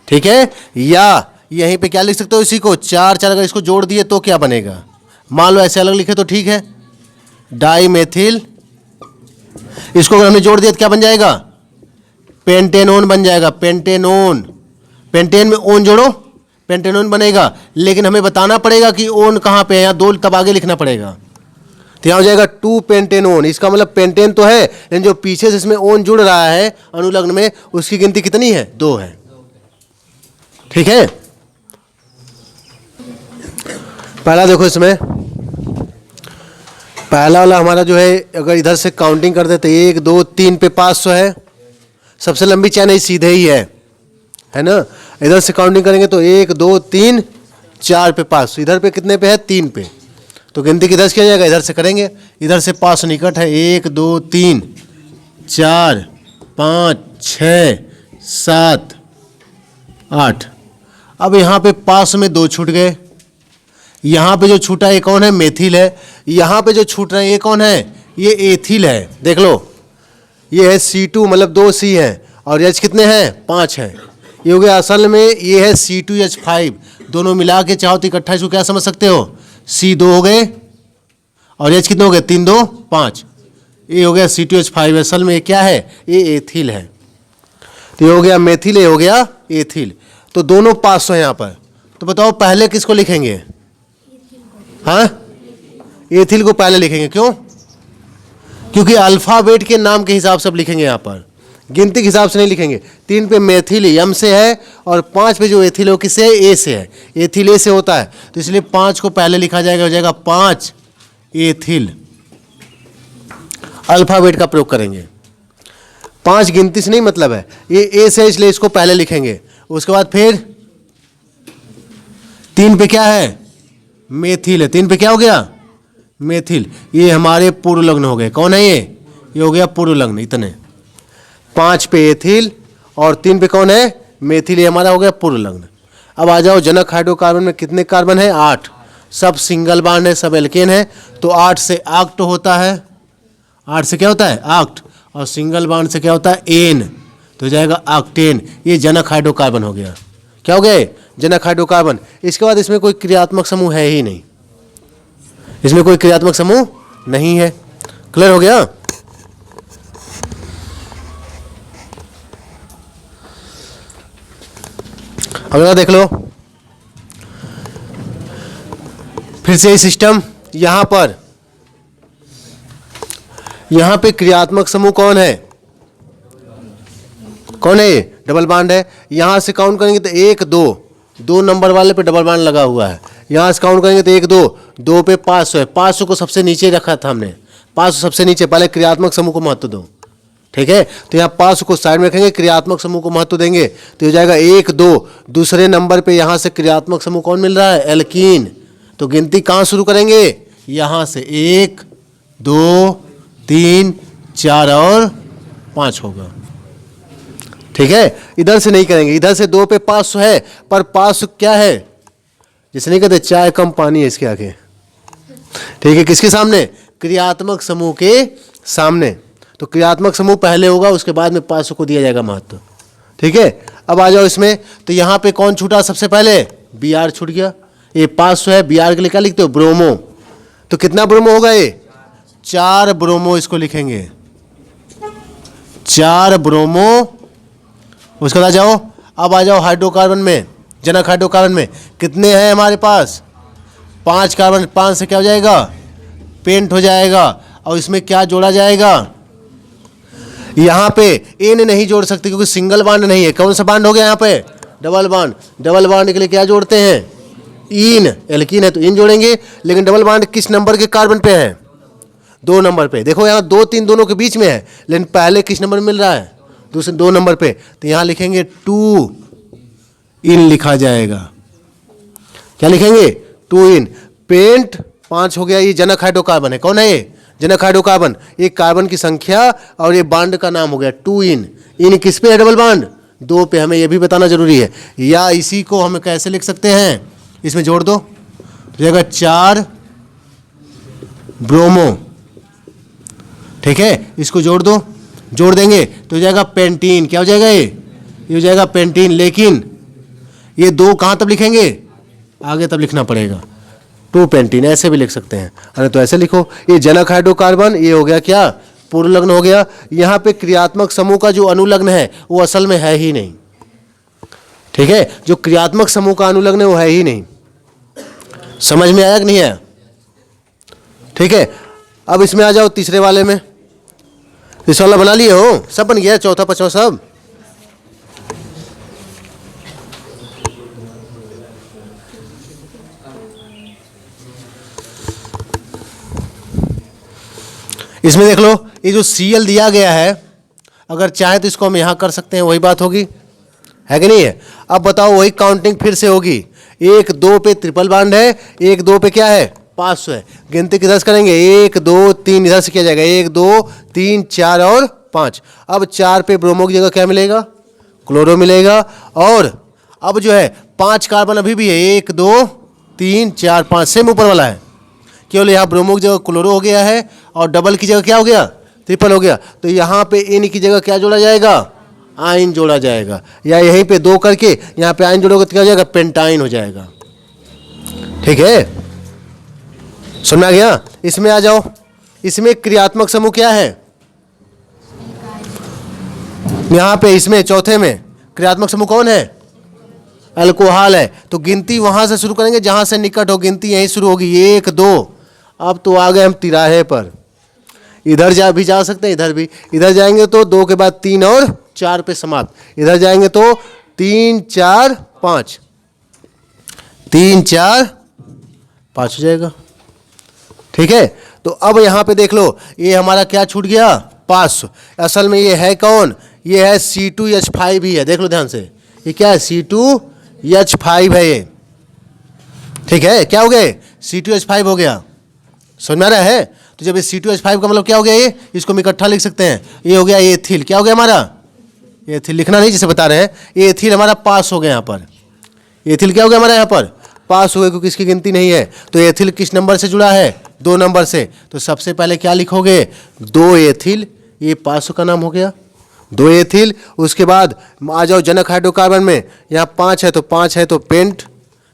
ठीक है, या यहीं पे क्या लिख सकते हो? इसी को 4 4 अगर इसको जोड़ दिए तो क्या बनेगा? मान लो ऐसे अलग लिखे तो ठीक है, डाई मेथिल। इसको अगर हमने जोड़ दिया तो क्या बन जाएगा? पेंटेनोन बन जाएगा, पेंटेनोन। पेंटेन में ओन जोड़ो, पेंटेनोन बनेगा। लेकिन हमें बताना पड़ेगा कि ओन कहाँ पे है, यहाँ 2 तब आगे लिखना पड़ेगा। तो यहाँ हो जाएगा 2 पेंटेनोन। इसका मतलब पेंटेन तो है, लेकिन जो पीछे से इसमें ओन जुड़ रहा है अनुलग्न में, उसकी गिनती कितनी है? 2 है। ठीक है, पहला देखो, इसमें पहला वाला हमारा जो है, अगर इधर से काउंटिंग कर दे तो 1 2 3 पे 500 है। सबसे लंबी चैन है, सीधे ही है ना। इधर से काउंटिंग करेंगे तो 1 2 3 4 पे 500, इधर पे कितने पे है? 3 पे। तो गिनती किधर से किया जाएगा? इधर से करेंगे। इधर से 500 निकट है, 1 2 3 4 5 6 7 8। अब यहाँ पे 500 में 2 छूट गए। यहाँ पे जो छूटा ये कौन है? मेथिल है। यहाँ पे जो छूट रहे हैं ये कौन है? ये एथिल है। देख लो, ये है C2, मतलब 2 C है, और H कितने हैं? 5 है। ये हो गया। असल में ये है C2H5, दोनों मिला के चाहो तो इकट्ठा इसको क्या समझ सकते हो? C2 हो गए, और H कितने हो गए? 3 2 5। ये हो गया C2H5। असल में ये क्या है? ये एथिल है। तो ये हो गया मेथिल, ये हो गया एथिल। तो दोनों 500 है यहाँ पर। तो बताओ पहले किसको लिखेंगे? हाँ, एथिल को पहले लिखेंगे। क्यों? क्योंकि अल्फाबेट के नाम के हिसाब से अब लिखेंगे, यहाँ पर गिनती के हिसाब से नहीं लिखेंगे। 3 पे मेथिल एम से है, और 5 पे जो एथिल है वो किससे है? ए से है। एथिल ए से होता है, तो इसलिए 5 को पहले लिखा जाएगा, हो जाएगा 5 एथिल। अल्फाबेट का प्रयोग करेंगे। 5 गिनती से नहीं मतलब है, ये ए से, इसलिए इसको पहले लिखेंगे। उसके बाद फिर 3 पे क्या है? मेथिल है। 3 पे क्या हो गया? मेथिल। ये हमारे पूर्व लग्न हो गए। कौन है ये? ये हो गया पूर्व लग्न। इतने 5 पे एथिल और 3 पे कौन है, मेथिल। ये हमारा हो गया पूर्व लग्न। अब आ जाओ, जनक हाइड्रोकार्बन में कितने कार्बन है, 8। सब सिंगल बॉन्ड है, सब एल्केन है, तो 8 से आक्ट होता है। 8 से क्या होता है, आक्ट, और सिंगल बॉन्ड से क्या होता है, एन, तो हो जाएगा ऑक्टेन। ये जनक हाइड्रोकार्बन हो गया। क्या हो गया, जनक हाइड्रोकार्बन। इसके बाद इसमें कोई क्रियात्मक समूह है ही नहीं, इसमें कोई क्रियात्मक समूह नहीं है। क्लियर हो गया। अगला देख लो, फिर से सिस्टम। यहां पे क्रियात्मक समूह कौन है, कौन है, डबल बॉन्ड है। यहां से काउंट करेंगे तो 1 2 नंबर वाले पे डबल बॉन्ड लगा हुआ है। यहां से काउंट करेंगे तो 1 2 पे 500 है। 500 को सबसे नीचे रखा था हमने, 500 सबसे नीचे। पहले क्रियात्मक समूह को महत्व दो, ठीक है। तो यहाँ 500 को साइड में रखेंगे, क्रियात्मक समूह को महत्व देंगे, तो हो जाएगा 1 2। दूसरे नंबर पे यहाँ से क्रियात्मक समूह कौन मिल रहा है, एल्कीन। तो गिनती कहाँ शुरू करेंगे, यहाँ से 1 2 3 4 और 5 होगा, ठीक है। इधर से नहीं करेंगे, इधर से 2 पे 500 है, पर 500 क्या है, जैसे नहीं कहते चाय कम पानी है इसके आगे, ठीक है। किसके सामने, क्रियात्मक समूह के सामने। तो क्रियात्मक समूह पहले होगा, उसके बाद में 500 को दिया जाएगा महत्व, ठीक है। अब आ जाओ इसमें, तो यहाँ पे कौन छूटा सबसे पहले, Br छूट गया। ये 500 है, Br के लिए क्या लिखते हो, ब्रोमो। तो कितना ब्रोमो होगा, ये 4 ब्रोमो, इसको लिखेंगे 4 ब्रोमो। उसके बाद आ जाओ, अब आ जाओ हाइड्रोकार्बन में, जनक हाइड्रोकार्बन में कितने हैं हमारे पास, 5 कार्बन। 5 से क्या हो जाएगा, पेंट हो जाएगा। और इसमें क्या जोड़ा जाएगा, यहाँ पे एन नहीं जोड़ सकते क्योंकि सिंगल बॉन्ड नहीं है। कौन सा बॉन्ड हो गया यहाँ पे, डबल बॉन्ड। डबल बॉन्ड के लिए क्या जोड़ते हैं, इन, एल्कीन है तो इन जोड़ेंगे। लेकिन डबल बॉन्ड किस नंबर के कार्बन पे है, 2 नंबर पे। देखो यहाँ 2 3 दोनों के बीच में है, लेकिन पहले किस नंबर में मिल रहा है, दूसरे 2 नंबर पे। तो यहाँ लिखेंगे 2 इन लिखा जाएगा। क्या लिखेंगे, 2 इन। पेंट 5 हो गया, ये जनक हाइड्रोकार्बन है। कौन है ये, जनक हाइड्रोकार्बन। एक कार्बन की संख्या और ये बॉन्ड का नाम हो गया 2 इन। इन किस पे है, डबल बॉन्ड 2 पे। हमें ये भी बताना जरूरी है। या इसी को हम कैसे लिख सकते हैं, इसमें जोड़ दो, तो जाएगा 4 ब्रोमो, ठीक है। इसको जोड़ दो, जोड़ देंगे तो हो जाएगा पेंटीन। क्या हो जाएगा, ये हो जाएगा पेंटीन। लेकिन ये 2 कहाँ तब लिखेंगे, आगे तब लिखना पड़ेगा, 2 पेंटीन ऐसे भी लिख सकते हैं। अरे तो ऐसे लिखो, ये जनक हाइड्रोकार्बन, ये हो गया क्या, पूर्व लग्न हो गया। यहाँ पे क्रियात्मक समूह का जो अनुलग्न है वो असल में है ही नहीं, ठीक है। जो क्रियात्मक समूह का अनुलग्न है वो है ही नहीं। समझ में आया कि नहीं आया, ठीक है। अब इसमें आ जाओ तीसरे वाले में। इस वाला बना लिए हो, सब बन गया, चौथा पांचवा सब। इसमें देख लो, ये जो Cl दिया गया है, अगर चाहे तो इसको हम यहाँ कर सकते हैं, वही बात होगी, है कि नहीं है। अब बताओ, वही काउंटिंग फिर से होगी। 1 2 पे ट्रिपल बॉन्ड है, 1 2 पे क्या है, 500 है। गिनती किधर से करेंगे, 1 2 3 इधर से किया जाएगा, 1 2 3 4 और 5। अब 4 पे ब्रोमो की जगह क्या मिलेगा, क्लोरो मिलेगा। और अब जो है 5 कार्बन अभी भी है, 1 2 3 4 5, सेम ऊपर वाला है। केवल यहाँ ब्रोमो की जगह क्लोरो हो गया है, और डबल की जगह क्या हो गया, ट्रिपल हो गया। तो यहाँ पे इन की जगह क्या जोड़ा जाएगा, आइन जोड़ा जाएगा। या यहीं पे 2 करके यहाँ पे आइन जोड़ोगे तो क्या हो जाएगा, पेंटाइन हो जाएगा, ठीक है। समझ में आ गया। इसमें आ जाओ, इसमें क्रियात्मक समूह क्या है, यहाँ पे इसमें चौथे में क्रियात्मक समूह कौन है, अल्कोहल है। तो गिनती वहां से शुरू करेंगे जहां से निकट हो, गिनती यहीं शुरू होगी, 1 2। अब तो आ गए हम तिराहे पर, इधर भी जा सकते हैं, इधर भी। इधर जाएंगे तो 2 के बाद 3 और 4 पे समाप्त। इधर जाएंगे तो 3 4 5, 3 4 5 हो जाएगा, ठीक है। तो अब यहाँ पे देख लो, ये हमारा क्या छूट गया, 500। असल में ये है कौन, ये है C2H5 ही है। देख लो ध्यान से, ये क्या है, C2H5 है ये, ठीक है। क्या हो गया, C2H5 हो गया। समझ में आ रहा है। तो जब ये C2H5 का मतलब क्या हो गया, ये इसको हम इकट्ठा लिख सकते हैं। ये हो गया एथिल, क्या हो गया हमारा, एथिल लिखना नहीं जिसे बता रहे हैं, ये एथिल हमारा पास हो गया यहाँ पर। एथिल क्या हो गया हमारा यहाँ पर पास हो गया क्योंकि इसकी गिनती नहीं है। तो एथिल किस नंबर से जुड़ा है 2 नंबर से। तो सबसे पहले क्या लिखोगे 2 एथिल, ये पास का नाम हो गया 2 एथिल। उसके बाद आ जाओ जनक हाइड्रोकार्बन में, यहाँ 5 है तो 5 है तो पेंट,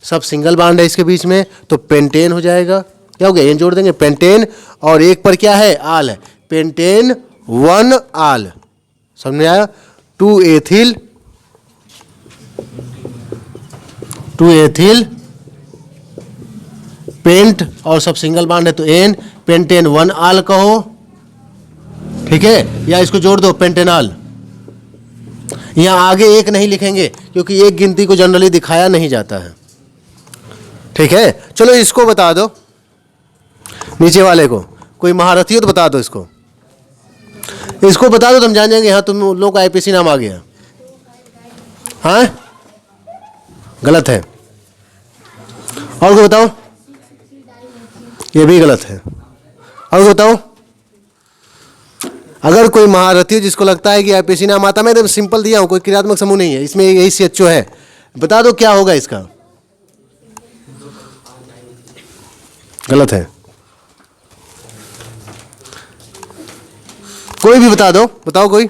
सब सिंगल बॉन्ड है इसके बीच में तो पेंटेन हो जाएगा। क्या हो गया एन जोड़ देंगे पेंटेन, और एक पर क्या है आल है, पेंटेन 1 आल। समझ में आया। 2 एथिल, 2 एथिल पेंट और सब सिंगल बॉन्ड है तो एन, पेंटेन 1 आल कहो, ठीक है, या इसको जोड़ दो पेंटेनॉल। यहां आगे एक नहीं लिखेंगे क्योंकि एक गिनती को जनरली दिखाया नहीं जाता है, ठीक है। चलो इसको बता दो नीचे वाले को, कोई महारथी हो तो बता दो इसको, इसको बता दो तो हम जान जाएंगे हाँ तुम लोगों का आईपीसी नाम आ गया। हाँ गलत है, और को बताओ, ये भी गलत है, और को बताओ। अगर कोई महारथी हो जिसको लगता है कि आईपीसी नाम आता, मैं एकदम सिंपल दिया हूं, कोई क्रियात्मक समूह नहीं है इसमें, यही CHO है, बता दो क्या होगा इसका। गलत है, कोई भी बता दो, बताओ कोई।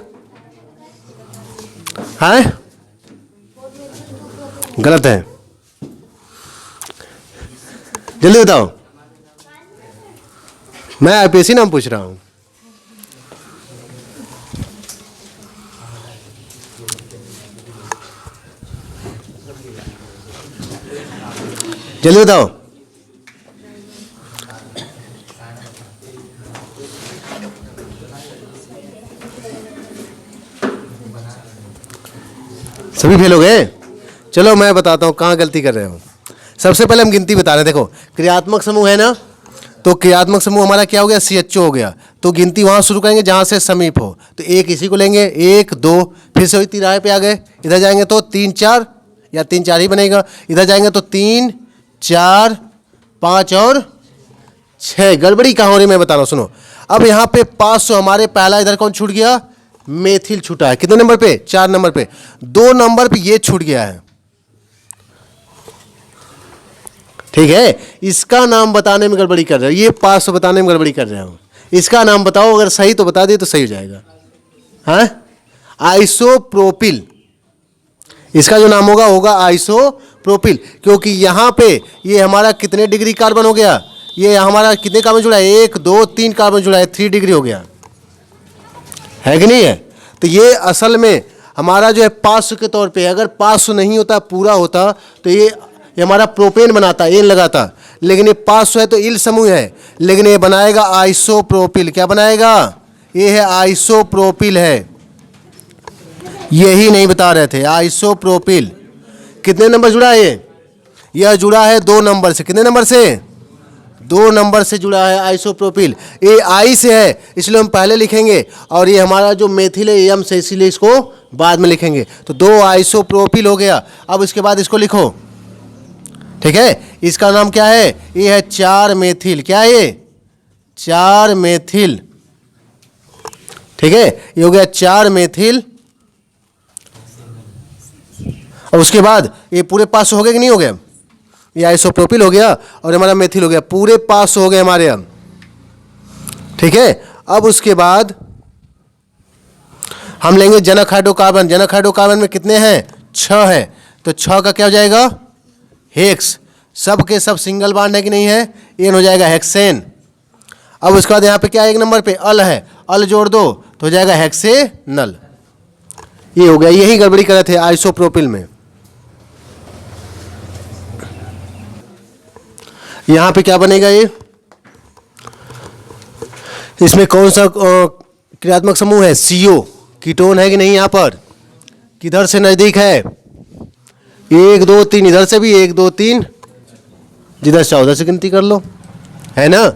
हाँ गलत है, जल्दी बताओ, मैं आईपीसी नाम पूछ रहा हूं। जल्दी बताओ। सभी फेल हो गए। चलो मैं बताता हूं कहां गलती कर रहे हो। सबसे पहले हम गिनती बता रहे हैं। देखो क्रियात्मक समूह है ना, तो क्रियात्मक समूह हमारा क्या हो गया CHO हो गया, तो गिनती वहां शुरू करेंगे जहां से समीप हो। तो एक इसी को लेंगे 1 2, फिर से वही तिराहे पे आ गए, इधर जाएंगे तो 3 4, या 3 4 ही बनेगा, इधर जाएंगे तो 3 4 5 और 6। गड़बड़ी कहाँ हो रही मैं बता रहा हूँ, सुनो। अब यहाँ पे 500 हमारे पहला इधर कौन छूट गया, मेथिल छूटा है। कितने नंबर पे 4 नंबर पे, 2 नंबर पे ये छूट गया है, ठीक है। इसका नाम बताने में गड़बड़ी कर रहे हो, ये 500 बताने में गड़बड़ी कर रहे हो। इसका नाम बताओ, अगर सही तो बता दिए तो सही हो जाएगा। हाँ आइसोप्रोपिल, इसका जो नाम होगा होगा आइसोप्रोपिल, क्योंकि यहाँ पे ये हमारा कितने डिग्री कार्बन हो गया, ये हमारा कितने कार्बन जुड़ा है 1 2 3 कार्बन जुड़ा है, 3 डिग्री हो गया है कि नहीं है। तो ये असल में हमारा जो है 500 के तौर पे, अगर 500 नहीं होता पूरा होता तो ये हमारा प्रोपेन बनाता, एन लगाता, लेकिन ये 500 है तो इल समूह है, लेकिन ये बनाएगा आइसोप्रोपिल। क्या बनाएगा, ये है आइसोप्रोपिल है, यही नहीं बता रहे थे। आइसोप्रोपिल कितने नंबर जुड़ा है यह जुड़ा है 2 नंबर से। कितने नंबर से, 2 नंबर से जुड़ा है आइसोप्रोपिल। ये आई से है इसलिए हम पहले लिखेंगे, और ये हमारा जो मेथिल है एम से, इसीलिए इसको बाद में लिखेंगे। तो 2 आइसोप्रोपिल हो गया। अब इसके बाद इसको लिखो, ठीक है। इसका नाम क्या है, ये है 4 मेथिल। क्या है ये 4 मेथिल, ठीक है। ये हो गया 4 मेथिल। और उसके बाद ये पूरे 500 हो गए कि नहीं हो गया, ये आइसोप्रोपिल हो गया और हमारा मेथिल हो गया, पूरे 500 हो गए हमारे अब, ठीक है। अब उसके बाद हम लेंगे जनक हाइड्रोकार्बन। जनक हाइड्रोकार्बन में कितने हैं 6 है, तो 6 का क्या हो जाएगा हेक्स, सब के सब सिंगल बॉन्ड है कि नहीं है, एन हो जाएगा हेक्सेन। अब उसके बाद यहाँ पे क्या है 1 नंबर पे अल है, अल जोड़ दो तो हो जाएगा हेक्सेनल। ये हो गया, यही गड़बड़ी कर रहे थे आइसोप्रोपिल में। यहाँ पे क्या बनेगा, ये इसमें कौन सा क्रियात्मक समूह है, CO, कीटोन है कि नहीं, यहाँ पर किधर से नजदीक है 1 2 3, इधर से भी 1 2 3, जिधर चाहो उधर से गिनती कर लो, है ना।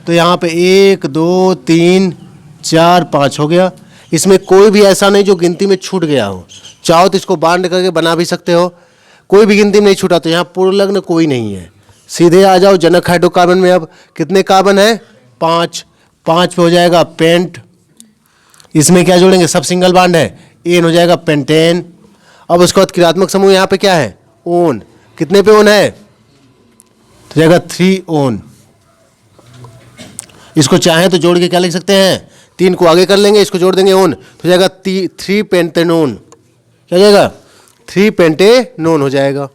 तो यहाँ पे 1 2 3 4 5 हो गया। इसमें कोई भी ऐसा नहीं जो गिनती में छूट गया हो, चाहो तो इसको बांध करके बना भी सकते हो, कोई भी गिनती में नहीं छूटा। तो यहाँ पूर्णलग्न कोई नहीं है, सीधे आ जाओ जनक हाइड्रोकार्बन में। अब कितने कार्बन है 5, 5 पे हो जाएगा पेंट। इसमें क्या जोड़ेंगे, सब सिंगल बॉन्ड है, एन हो जाएगा पेंटेन। अब उसके बाद क्रियात्मक समूह यहाँ पे क्या है, ओन। कितने पे ओन है, तो जाएगा 3 ओन। इसको चाहे तो जोड़ के क्या लिख सकते हैं, 3 को आगे कर लेंगे, इसको जोड़ देंगे ओन, तो जाएगा 3 पेंटेनोन। क्या जाएगा, 3 पेंटेनोन हो जाएगा।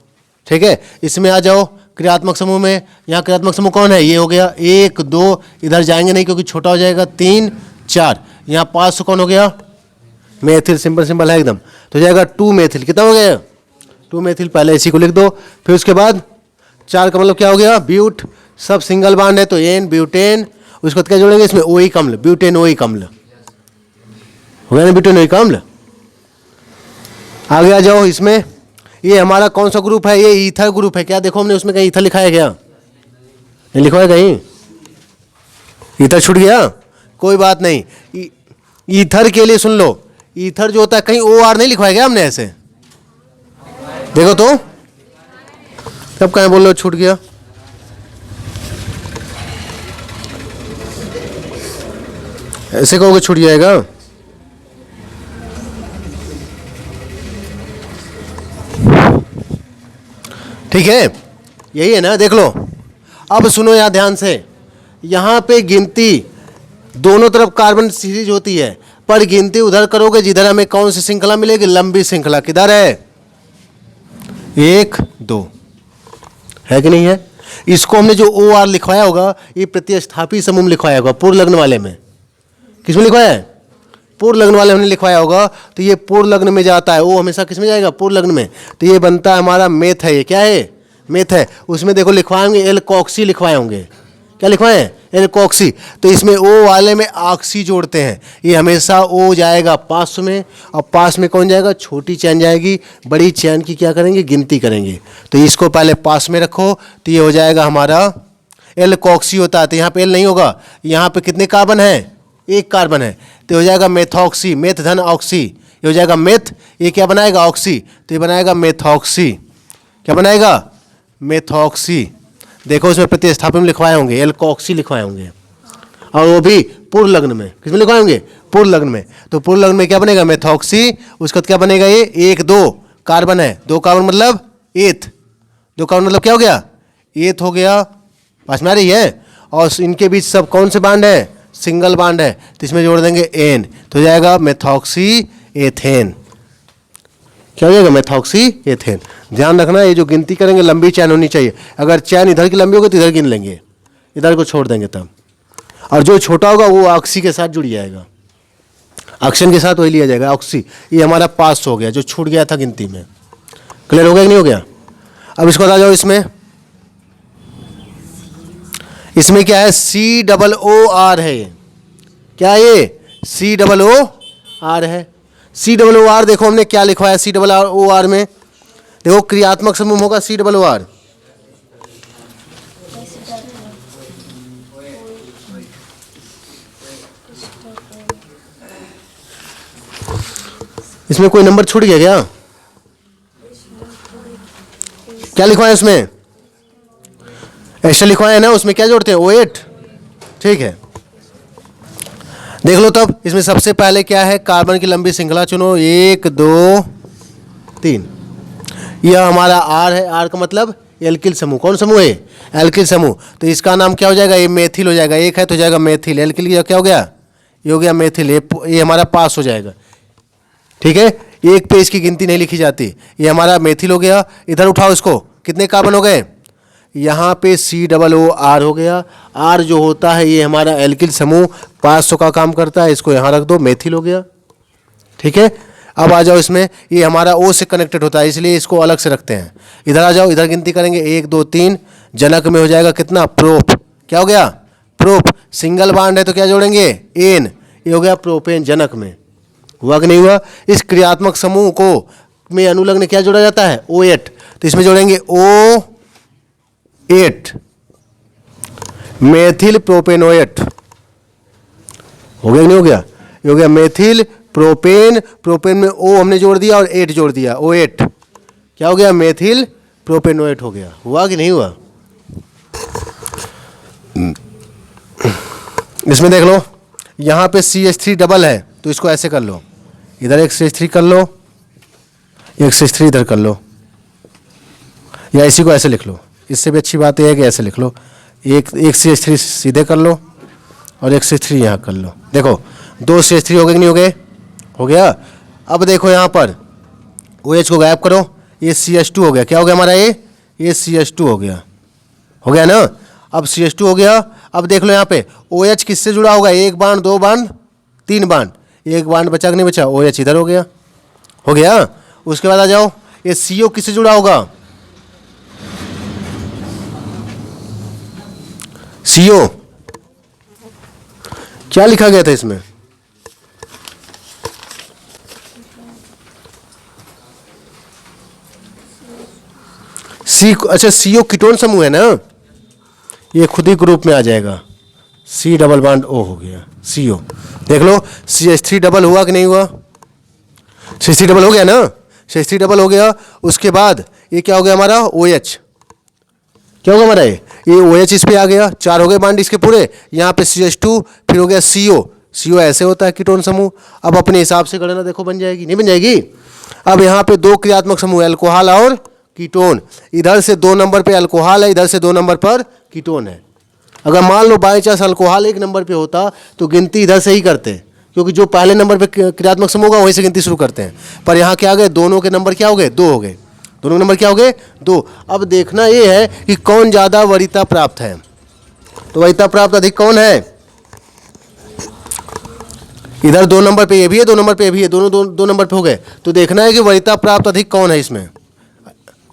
ठीक है, इसमें आ जाओ क्रियात्मक समूह में। यहाँ क्रियात्मक समूह कौन है, ये हो गया 1 2, इधर जाएंगे नहीं क्योंकि छोटा हो जाएगा, 3 4। यहाँ 5 कौन हो गया, मेथिल, सिंपल सिंपल है एकदम, तो जाएगा 2 मेथिल। कितना हो गया, 2 मेथिल। पहले इसी को लिख दो, फिर उसके बाद 4 का मतलब क्या हो गया, ब्यूट। सब सिंगल बांड है तो एन, ब्यूटेन। उसके बाद क्या जोड़ेंगे इसमें, ओई कम्ल, ब्यूटेन ओई कम्ल हो गया ना, ब्यूटेन ओई कम्ल। आगे आ जाओ इसमें, ये हमारा कौन सा ग्रुप है, ये ईथर ग्रुप है। क्या देखो हमने उसमें कहीं ईथर लिखा है क्या, नहीं लिखा है कहीं, ईथर छूट गया, कोई बात नहीं। ईथर के लिए सुन लो, ईथर जो होता है कहीं ओ आर नहीं लिखवाया गया हमने ऐसे, देखो तो कब कहें बोल लो छूट गया। ऐसे कहोगे छूट जाएगा, ठीक है, यही है ना, देख लो। अब सुनो यहाँ ध्यान से, यहाँ पे गिनती दोनों तरफ कार्बन सीरीज होती है, पर गिनती उधर करोगे जिधर हमें कौन सी श्रृंखला मिलेगी, लंबी श्रृंखला। किधर है, 1 2 है कि नहीं है। इसको हमने जो ओ आर लिखवाया होगा, ये प्रतिस्थापी समूह लिखवाया होगा, पूर्व लग्न वाले में। किसमें लिखवाया है, पूर्व लग्न वाले हमने लिखवाया होगा, तो ये पूर्व लग्न में जाता है, वो हमेशा किस में जाएगा, पूर्व लग्न में। तो ये बनता है हमारा मेथ है, ये क्या है, मेथ है। उसमें देखो लिखवाए होंगे एल्कोक्सी लिखवाए होंगे, क्या लिखवाए हैं, एल्कोक्सी। तो इसमें ओ वाले में ऑक्सी जोड़ते हैं, ये हमेशा ओ जाएगा पास में, और पास में कौन जाएगा, छोटी चैन जाएगी, बड़ी चैन की क्या करेंगे, गिनती करेंगे। तो इसको पहले पास में रखो, तो ये हो जाएगा हमारा एल्कोक्सी होता है। तो यहाँ पे एल नहीं होगा, यहाँ पे कितने कार्बन है, 1 कार्बन है, तो हो जाएगा मेथॉक्सी, मेथ धन ऑक्सी, ये हो जाएगा मेथ, ये क्या बनाएगा, ऑक्सी, तो ये बनाएगा मेथॉक्सी। क्या बनाएगा, मेथॉक्सी। देखो उसमें प्रतिस्थापन में लिखवाए होंगे, एल्कोक्सी लिखवाए होंगे, और वो भी पूर्व लग्न में। किसमें लिखवाए होंगे, पूर्व लग्न में। तो पूर्व लग्न में क्या बनेगा, मेथॉक्सी। उसके बाद क्या बनेगा, ये 1 2 कार्बन है, 2 कार्बन मतलब एथ, 2 कार्बन मतलब क्या हो गया, एथ हो गया, पास में आ रही है। और इनके बीच सब कौन से बांड है, सिंगल बांड है, तो इसमें जोड़ देंगे एन, तो हो जाएगा मेथॉक्सी एथेन। क्या हो जाएगा, मेथॉक्सी एथेन। ध्यान रखना, ये जो गिनती करेंगे लंबी चैन होनी चाहिए। अगर चैन इधर की लंबी होगी तो इधर गिन लेंगे, इधर को छोड़ देंगे तब। और जो छोटा होगा वो ऑक्सी के साथ जुड़ जाएगा, ऑक्सीजन के साथ वही लिया जाएगा, ऑक्सी। ये हमारा पास हो गया, जो छूट गया था गिनती में। क्लियर हो गया कि नहीं हो गया। अब इसको बता जाओ, इसमें क्या है, COOR है, ये क्या है, ये COOR है। COOR देखो हमने क्या लिखवाया COOR में, देखो क्रियात्मक समूह होगा COOR। इसमें कोई नंबर छूट गया क्या, क्या लिखवाया उसमें, ऐसा लिखवाया है ना, उसमें क्या जोड़ते हैं, O8। ठीक है, देख लो तब। इसमें सबसे पहले क्या है, कार्बन की लंबी श्रृंखला चुनो, 1 2 3। यह हमारा R है, R का मतलब एल्किल समूह। कौन समूह है, एल्किल समूह। तो इसका नाम क्या हो जाएगा, ये मेथिल हो जाएगा, 1 है तो जाएगा मेथिल, एल्किल क्या हो गया, ये हो गया मेथिल, ये हमारा पास हो जाएगा। ठीक है, एक पे इसकी गिनती नहीं लिखी जाती, ये हमारा मेथिल हो गया। इधर उठाओ इसको, कितने कार्बन हो गए, यहाँ पे COOR हो गया। R जो होता है ये हमारा एल्किल समूह 500 का काम करता है, इसको यहाँ रख दो, मेथिल हो गया। ठीक है, अब आ जाओ इसमें, ये हमारा O से कनेक्टेड होता है इसलिए इसको अलग से रखते हैं। इधर आ जाओ, इधर गिनती करेंगे 1 2 3। जनक में हो जाएगा कितना, प्रोप। क्या हो गया, प्रोप। सिंगल बांड है तो क्या जोड़ेंगे, एन, ये हो गया प्रोपेन। जनक में हुआ कि नहीं हुआ। इस क्रियात्मक समूह को में अनुलग्न क्या जोड़ा जाता है, O8, तो इसमें जोड़ेंगे O8, मेथिल प्रोपेनोएट। हो गया नहीं हो गया, ये हो गया मेथिल प्रोपेन। प्रोपेन में O हमने जोड़ दिया और 8 जोड़ दिया, O8 क्या हो गया, मेथिल प्रोपेनोएट हो गया। हुआ कि नहीं हुआ। इसमें देख लो, यहाँ पे CH3 डबल है तो इसको ऐसे कर लो, इधर एक CH3 कर लो, एक CH3 इधर कर लो, या इसी को ऐसे लिख लो। इससे भी अच्छी बात यह है कि ऐसे लिख लो, एक CH3 सीधे कर लो और एक CH3 यहाँ कर लो। देखो 2 CH3 हो गए कि नहीं हो गए? हो गया। अब देखो यहाँ पर OH को गायब करो, ये CH2 हो गया। क्या हो गया हमारा? ये CH2 हो गया। हो गया ना? अब CH2 हो गया। अब देख लो यहाँ पे OH किससे जुड़ा होगा? 1 बांड, 2 बांड, 3 बांड, 1 बांड बचा कि नहीं बचा? OH इधर हो गया। हो गया। उसके बाद आ जाओ, ये CO किससे जुड़ा होगा? CO क्या लिखा गया था इसमें? अच्छा CO कीटोन समूह है ना, ये खुद ही ग्रुप में आ जाएगा। C डबल बॉन्ड O हो गया CO। देख लो CH3 डबल हुआ कि नहीं हुआ? CH3 डबल हो गया ना, CH3 डबल हो गया। उसके बाद ये क्या हो गया हमारा? OH। क्या होगा हमारा? ये OH इस पे आ गया, 4 हो गए बांड इसके पूरे। यहाँ पे CH2, फिर हो गया CO ऐसे होता है कीटोन समूह। अब अपने हिसाब से गणना देखो बन जाएगी, नहीं बन जाएगी? अब यहाँ पे 2 क्रियात्मक समूह, अल्कोहल और कीटोन। इधर से 2 नंबर पे अल्कोहल है, इधर से 2 नंबर पर कीटोन है। अगर मान लो बाई चांस अल्कोहल 1 नंबर पे होता तो गिनती इधर से ही करते, क्योंकि जो पहले नंबर पे क्रियात्मक समूह होगा वहीं से गिनती शुरू करते हैं। पर यहाँ क्या आ गए? दोनों के नंबर क्या हो गए? 2 हो गए। दोनों नंबर क्या हो गए? 2। अब देखना ये है कि कौन ज़्यादा वरीयता प्राप्त है। तो वरीयता प्राप्त अधिक कौन है? इधर 2 नंबर पे ये भी है, 2 नंबर पे ये भी है, दोनों 2 नंबर पे हो गए। तो देखना है कि वरीयता प्राप्त अधिक कौन है इसमें?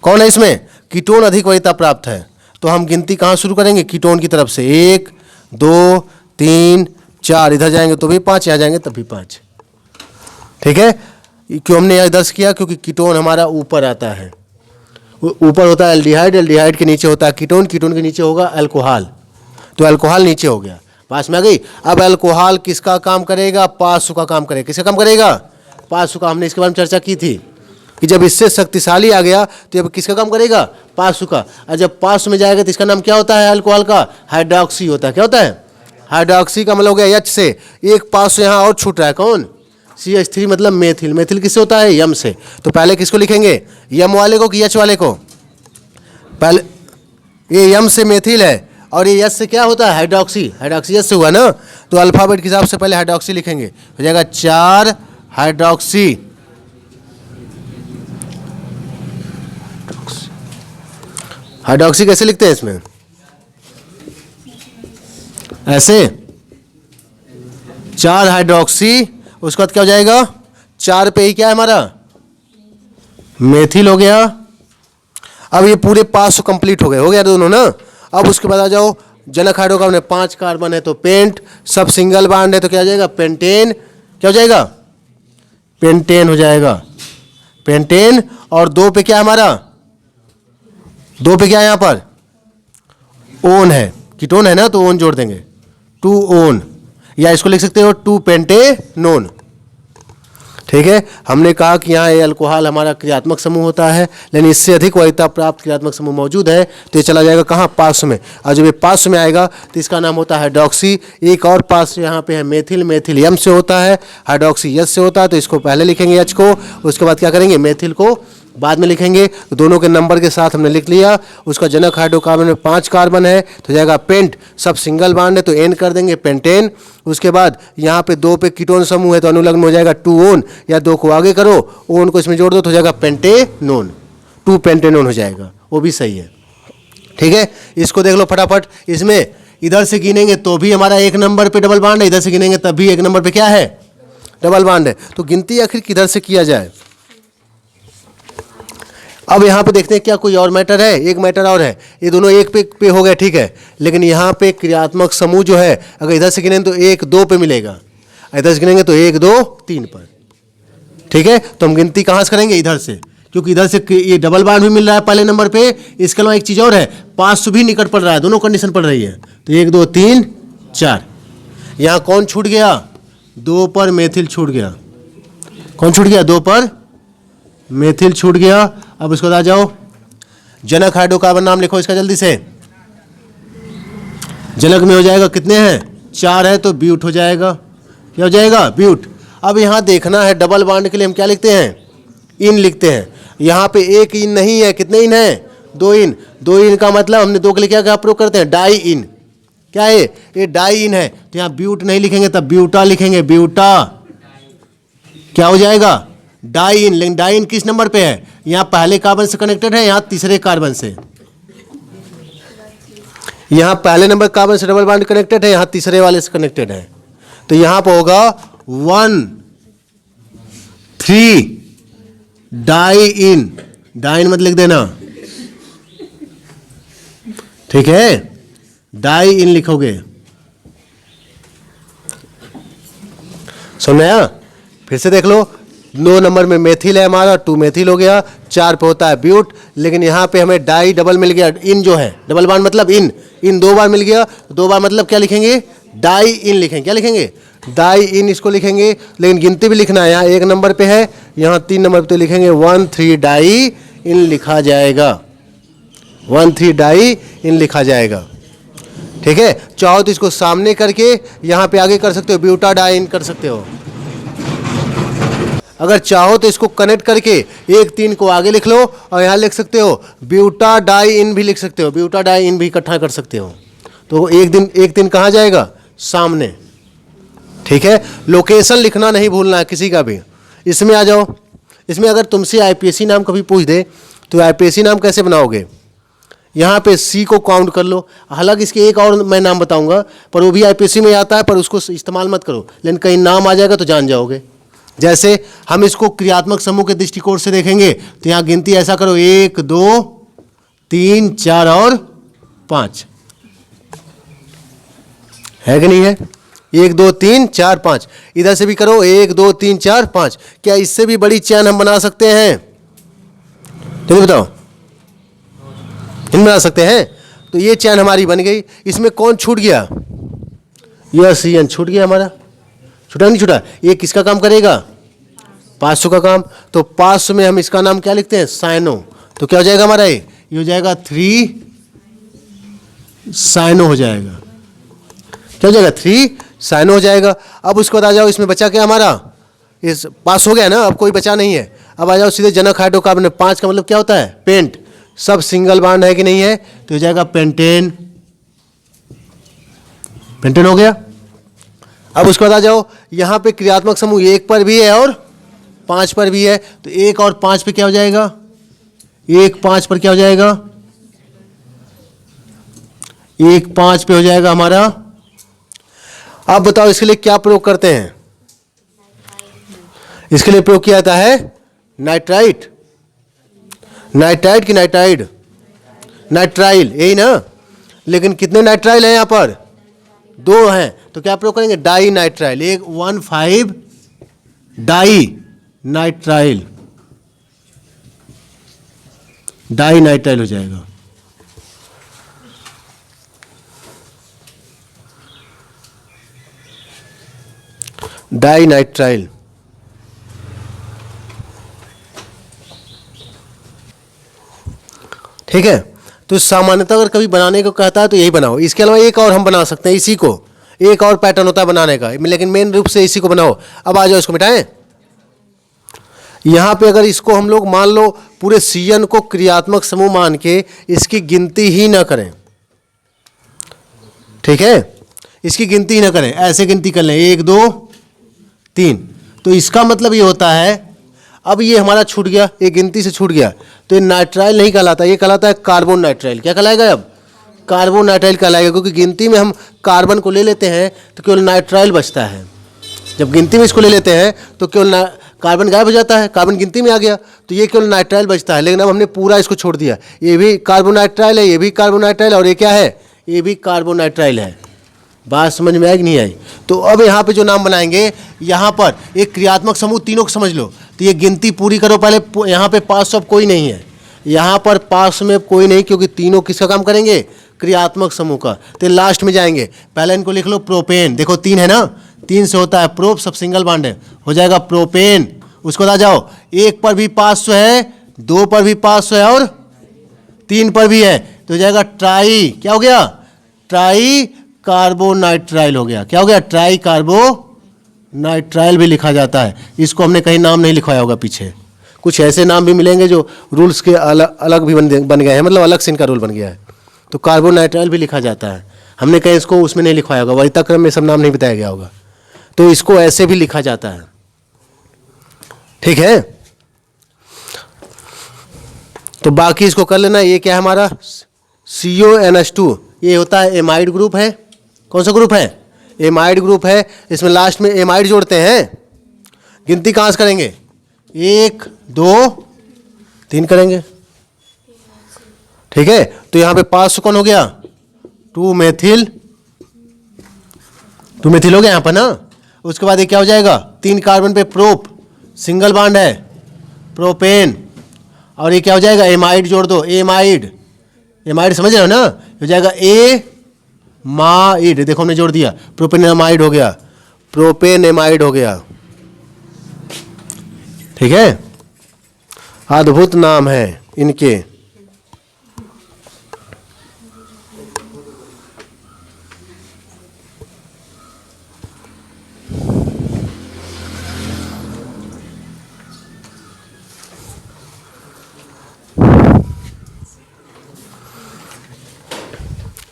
कौन है इसमें? कीटोन अधिक वरीयता प्राप्त है। तो हम गिनती कहाँ शुरू करेंगे? कीटोन की तरफ से। 1 2 3 4, इधर जाएंगे तो भी 5, यहाँ जाएंगे तब भी 5। ठीक है? क्यों हमने यहाँ 10 किया? क्योंकि कीटोन हमारा ऊपर आता है। ऊपर होता है एल्डिहाइड, एल्डिहाइड के नीचे होता है कीटोन, कीटोन के नीचे होगा अल्कोहल। तो अल्कोहल नीचे हो गया। पास में आ गई। अब अल्कोहल किसका काम करेगा? पासु का काम करेगा। किसका काम करेगा? पासु का। हमने इसके बारे में चर्चा की थी कि जब इससे शक्तिशाली आ गया तो अब किसका काम करेगा? पासु का। और जब पासु में जाएगा तो इसका नाम क्या होता है? अल्कोहल का हाइड्रोक्सी होता है। क्या होता है? हाइड्रोक्सी का मतलब हो गया H से। एक पासु यहाँ और छूट रहा है, कौन? CH3 मतलब मेथिल। मेथिल किससे होता है? यम से। तो पहले किसको लिखेंगे? यम वाले को कि H वाले को? पहले ये यम से मेथिल है और ये H से क्या होता है? हाइड्रोक्सी। हाइड्रोक्सी H से हुआ ना, तो अल्फाबेट के हिसाब से पहले हाइड्रोक्सी लिखेंगे। हो जाएगा 4 हाइड्रोक्सी। हाइड्रोक्सी कैसे लिखते हैं इसमें? ऐसे 4 हाइड्रोक्सी। उसके बाद क्या हो जाएगा? 4 पे ही क्या है हमारा? मेथिल हो गया। अब ये पूरे 500 कंप्लीट हो गए। हो गया दोनों ना। अब उसके बाद आ जाओ, जनक हाइड्रोकार्बन है, 5 कार्बन है तो पेंट, सब सिंगल बॉन्ड है तो क्या हो जाएगा? पेंटेन। क्या हो जाएगा? पेंटेन हो जाएगा। पेंटेन। और 2 पे क्या है हमारा? 2 पे क्या है यहाँ पर? ओन है। कीटोन है ना, तो ओन जोड़ देंगे, 2 ओन, या इसको लिख सकते हो 2 पेंटेनोन। ठीक है? हमने कहा कि यहाँ ये अल्कोहल हमारा क्रियात्मक समूह होता है, लेकिन इससे अधिक वरीयता प्राप्त क्रियात्मक समूह मौजूद है तो ये चला जाएगा कहाँ? पास में। और जब ये पास में आएगा तो इसका नाम होता है हाइड्रोक्सी। एक और पास यहाँ पे है मेथिल। मेथिल यम से होता है, हाइड्रोक्सी एच से होता है, तो इसको पहले लिखेंगे एच को, उसके बाद क्या करेंगे? मेथिल को बाद में लिखेंगे। तो दोनों के नंबर के साथ हमने लिख लिया। उसका जनक हाइड्रोकार्बन में 5 कार्बन है तो जाएगा पेंट, सब सिंगल बॉन्ड है तो एन कर देंगे, पेंटेन। उसके बाद यहाँ पे 2 पे कीटोन समूह है तो अनुलग्न हो जाएगा 2 ओन, या 2 को आगे करो, ओन को इसमें जोड़ दो तो हो जाएगा पेंटेनोन, 2 पेंटेनोन हो जाएगा। वो भी सही है। ठीक है? इसको देख लो फटाफट। इसमें इधर से गिनेंगे तो भी हमारा 1 नंबर पे डबल बॉन्ड है, इधर से गिनेंगे तब भी 1 नंबर पे क्या है? डबल बॉन्ड है। तो गिनती आखिर किधर से किया जाए? अब यहाँ पे देखते हैं क्या कोई और मैटर है? एक मैटर और है। ये दोनों एक पे हो गए, ठीक है, लेकिन यहाँ पे क्रियात्मक समूह जो है अगर इधर से गिनेंगे तो 1 2 पे मिलेगा, इधर से गिनेंगे तो 1 2 3 पर। ठीक है? तो हम गिनती कहाँ से करेंगे? इधर से, क्योंकि इधर से ये डबल बॉन्ड भी मिल रहा है पहले नंबर पे। इसके अलावा एक चीज़ और है, 500 भी निकट पड़ रहा है, दोनों कंडीशन पड़ रही है। तो 1 2 3 4। यहाँ कौन छूट गया? 2 पर मेथिल छूट गया। कौन छूट गया? 2 पर मेथिल छूट गया। अब इसको आ जाओ, जनक हाइड्रोकार्बन नाम लिखो इसका जल्दी से। जनक में हो जाएगा कितने हैं? 4 है तो ब्यूट हो जाएगा। क्या हो जाएगा? ब्यूट। अब यहाँ देखना है डबल बॉन्ड के लिए हम क्या लिखते हैं, इन लिखते हैं। यहाँ पे एक इन नहीं है, कितने इन है, 2 इन। 2 इन का मतलब हमने 2 के लिए क्या क्या प्रयोग करते हैं, डाई इन। क्या है ये, डाई इन है। तो यहाँ ब्यूट नहीं लिखेंगे तब ब्यूटा लिखेंगे, ब्यूटा क्या हो जाएगा, डाई इन। लेकिन डाई इन किस नंबर पे है, यहाँ पहले कार्बन से कनेक्टेड है, यहाँ तीसरे कार्बन से। यहाँ पहले नंबर कार्बन से डबल बॉन्ड कनेक्टेड है, यहाँ तीसरे वाले से कनेक्टेड है। तो यहाँ पर होगा 1,3 डाई इन। डाई इन मत लिख देना, ठीक है, डाई इन लिखोगे। समझा? फिर से देख लो, 9 नंबर में मेथिल है हमारा, 2 मेथिल हो गया, 4 पे होता है ब्यूट। लेकिन यहाँ पे हमें डाई डबल मिल गया, इन जो है डबल बॉन्ड मतलब इन, इन 2 बार मिल गया, 2 बार मतलब क्या लिखेंगे, डाई इन लिखेंगे। क्या लिखेंगे, डाई इन इसको लिखेंगे। लेकिन गिनती भी लिखना है, यहाँ 1 नंबर पे है, यहाँ 3 नंबर पे, तो लिखेंगे 1,3 डाई इन लिखा जाएगा, 1,3 डाई इन लिखा जाएगा। ठीक है, चाहो तो इसको सामने करके यहाँ पे आगे कर सकते हो, ब्यूटा डाई इन कर सकते हो। अगर चाहो तो इसको कनेक्ट करके 1,3 को आगे लिख लो और यहाँ लिख सकते हो ब्यूटा डाई इन भी लिख सकते हो, ब्यूटा डाई इन भी इकट्ठा कर सकते हो। तो 1,3 कहाँ जाएगा, सामने। ठीक है, लोकेशन लिखना नहीं भूलना है किसी का भी। इसमें आ जाओ, इसमें अगर तुमसे आईपीएससी नाम कभी पूछ दे तो आईपीएससी नाम कैसे बनाओगे, यहाँ पे सी को काउंट कर लो। हालांकि इसके एक और मैं नाम बताऊंगा, पर वो भी आईपीएससी में आता है, पर उसको इस्तेमाल मत करो, लेकिन कहीं नाम आ जाएगा तो जान जाओगे। जैसे हम इसको क्रियात्मक समूह के दृष्टिकोण से देखेंगे तो यहाँ गिनती ऐसा करो, 1 2 3 4 और 5 है कि नहीं है, 1 2 3 4 5। इधर से भी करो 1 2 3 4 5। क्या इससे भी बड़ी चैन हम बना सकते हैं, तो बताओ, बना सकते हैं। तो ये चैन हमारी बन गई। इसमें कौन छूट गया, यह सी एन छूट गया हमारा, छूटा नहीं छूटा। ये किसका काम करेगा, 500 का काम। तो 500 में हम इसका नाम क्या लिखते हैं, साइनो। तो क्या हो जाएगा हमारा, ये हो जाएगा 3 साइनो हो जाएगा। क्या हो जाएगा, 3 साइनो हो जाएगा। अब उसके बाद आ जाओ, इसमें बचा क्या हमारा, इस पास हो गया ना, अब कोई बचा नहीं है। अब आ जाओ सीधे जनक हाइड्रोकार्बन। 5 का मतलब क्या होता है, पेंट। सब सिंगल बॉन्ड है कि नहीं है, तो हो जाएगा पेंटेन, पेंटेन हो गया। अब उसके बाद आ जाओ, यहाँ पे क्रियात्मक समूह 1 पर भी है और 5 पर भी है। तो 1 और 5 पे क्या हो जाएगा, 1 5 पर क्या हो जाएगा, 1 5 पे हो जाएगा हमारा। अब बताओ इसके लिए क्या प्रयोग करते हैं, इसके लिए प्रयोग किया जाता है नाइट्राइट, नाइट्राइट की नाइट्राइड, नाइट्राइल, यही ना। लेकिन कितने नाइट्राइल हैं यहाँ पर, 2 हैं। तो क्या प्रयोग करेंगे, dinitrile, 1,5 dinitrile, dinitrile हो जाएगा। Dinitrile. ठीक है, तो सामान्यतः अगर कभी बनाने को कहता है तो यही बनाओ। इसके अलावा एक और हम बना सकते हैं, इसी को एक और पैटर्न होता है बनाने का, लेकिन मेन रूप से इसी को बनाओ। अब आ जाओ, इसको मिटाएं। यहाँ पे अगर इसको हम लोग मान लो पूरे सीएन को क्रियात्मक समूह मान के इसकी गिनती ही ना करें, ठीक है, इसकी गिनती ही ना करें, ऐसे गिनती कर लें 1 2 3। तो इसका मतलब ये होता है, अब ये हमारा छूट गया, ये गिनती से छूट गया, तो ये नाइट्राइल नहीं कहलाता, ये कहलाता है कार्बन नाइट्राइल। क्या कहलाएगा, अब कार्बन नाइट्राइल कहलाएगा, क्योंकि गिनती में हम कार्बन को ले लेते हैं तो केवल नाइट्राइल बचता है। जब गिनती में इसको ले लेते हैं तो केवल कार्बन गायब हो जाता है, कार्बन गिनती में आ गया, तो ये केवल नाइट्राइल बचता है। लेकिन अब हमने पूरा इसको छोड़ दिया, ये भी कार्बन नाइट्राइल है, ये भी कार्बन नाइट्राइल, और ये क्या है, ये भी कार्बन नाइट्राइल है। बात समझ में आई कि नहीं आई। तो अब यहाँ पे जो नाम बनाएंगे, यहाँ पर एक क्रियात्मक समूह तीनों को समझ लो, तो ये गिनती पूरी करो पहले। यहाँ पे 500 अब कोई नहीं है, यहाँ पर 500 में कोई नहीं, क्योंकि तीनों किसका काम करेंगे, क्रियात्मक समूह का। तो लास्ट में जाएंगे, पहले इनको लिख लो प्रोपेन। देखो 3 है ना, 3 से होता है प्रोप, सब सिंगल बॉन्ड है, हो जाएगा प्रोपेन। उसको आ जाओ, 1 पर भी 500 है, 2 पर भी 500 है और 3 पर भी है, तो हो जाएगा ट्राई। क्या हो गया, ट्राई कार्बोनाइट्राइल हो गया। क्या हो गया, ट्राई कार्बो नाइट्राइल भी लिखा जाता है। इसको हमने कहीं नाम नहीं लिखवाया होगा पीछे, कुछ ऐसे नाम भी मिलेंगे जो रूल्स के अलग अलग भी बन गए हैं, मतलब अलग से इनका रूल बन गया है। तो कार्बोनाइट्राइल भी लिखा जाता है, हमने कहीं इसको उसमें नहीं लिखवाया होगा, वरिता क्रम में सब नाम नहीं बताया गया होगा, तो इसको ऐसे भी लिखा जाता है। ठीक है, तो बाकी इसको कर लेना। ये क्या है हमारा CONH2, ये होता है एमाइड ग्रुप है। कौन सा ग्रुप है? एमाइड ग्रुप है। इसमें लास्ट में एमाइड जोड़ते हैं। गिनती कहाँ से करेंगे? 1 2 3 करेंगे। ठीक है, तो यहाँ पे 5 कौन हो गया? 2 मेथिल हो गया यहाँ पर ना। उसके बाद ये क्या हो जाएगा? 3 कार्बन पे प्रोप, सिंगल बॉन्ड है, प्रोपेन। और ये क्या हो जाएगा? एमाइड जोड़ दो, एमाइड समझ रहे हो ना? हो जाएगा एमाइड, देखो हमने जोड़ दिया, प्रोपेनेमाइड हो गया, प्रोपेनेमाइड हो गया। ठीक है, अद्भुत नाम है इनके।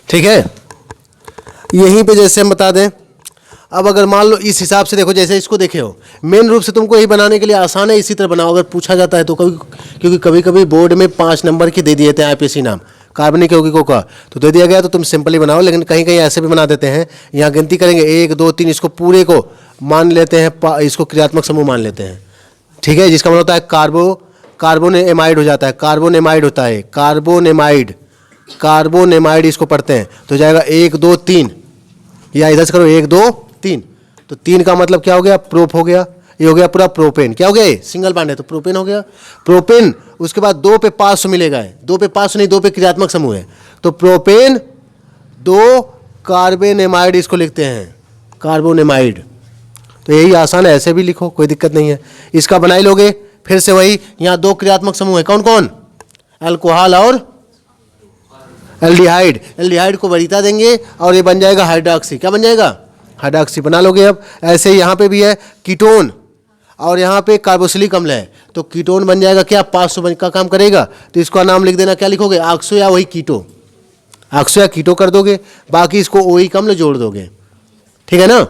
ठीक है, यहीं पे जैसे हम बता दें, अब अगर मान लो इस हिसाब से देखो, जैसे इसको देखे हो, मेन रूप से तुमको यही बनाने के लिए आसान है, इसी तरह बनाओ अगर पूछा जाता है तो। क्योंकि कभी कभी बोर्ड में 5 नंबर की दे दिए थे IPC नाम, कार्बनिक यौगिकों का, तो दे दिया गया, तो तुम सिंपली बनाओ। लेकिन कहीं कहीं ऐसे भी बना देते हैं, यहाँ गिनती करेंगे 1 2 3, इसको पूरे को मान लेते हैं, इसको क्रियात्मक समूह मान लेते हैं। ठीक है, जिसका मतलब होता है कार्बोनेमाइड हो जाता है, कार्बोनेमाइड होता है, कार्बोनेमाइड इसको पढ़ते हैं। तो जाएगा 1 2 3, या इधर से करो 1 2 3, तो 3 का मतलब क्या हो गया? प्रोप हो गया। ये हो गया पूरा प्रोपेन। क्या हो गया? ये सिंगल बॉन्ड है तो प्रोपेन हो गया, प्रोपेन। उसके बाद 2 पे 500 मिलेगा, 2 पे 500 नहीं, 2 पे क्रियात्मक समूह है, तो प्रोपेन 2 कार्बोनेमाइड इसको लिखते हैं, कार्बोनेमाइड। तो यही आसान है, ऐसे भी लिखो, कोई दिक्कत नहीं है। इसका बनाई लोगे, फिर से वही, यहाँ 2 क्रियात्मक समूह है, कौन कौन? अल्कोहल और एल्डिहाइड को वरीयता देंगे और ये बन जाएगा हाइड्रोक्सी। क्या बन जाएगा? हाइड्रोक्सी बना लोगे। अब ऐसे यहाँ पे भी है कीटोन, और यहाँ पे कार्बोक्सिलिक अम्ल है, तो कीटोन बन जाएगा क्या? 500 का काम करेगा, तो इसका नाम लिख देना, क्या लिखोगे? ऑक्सो या वही कीटो, ऑक्सो या कीटो कर दोगे, बाकी इसको OH अम्ल जोड़ दोगे। ठीक है ना?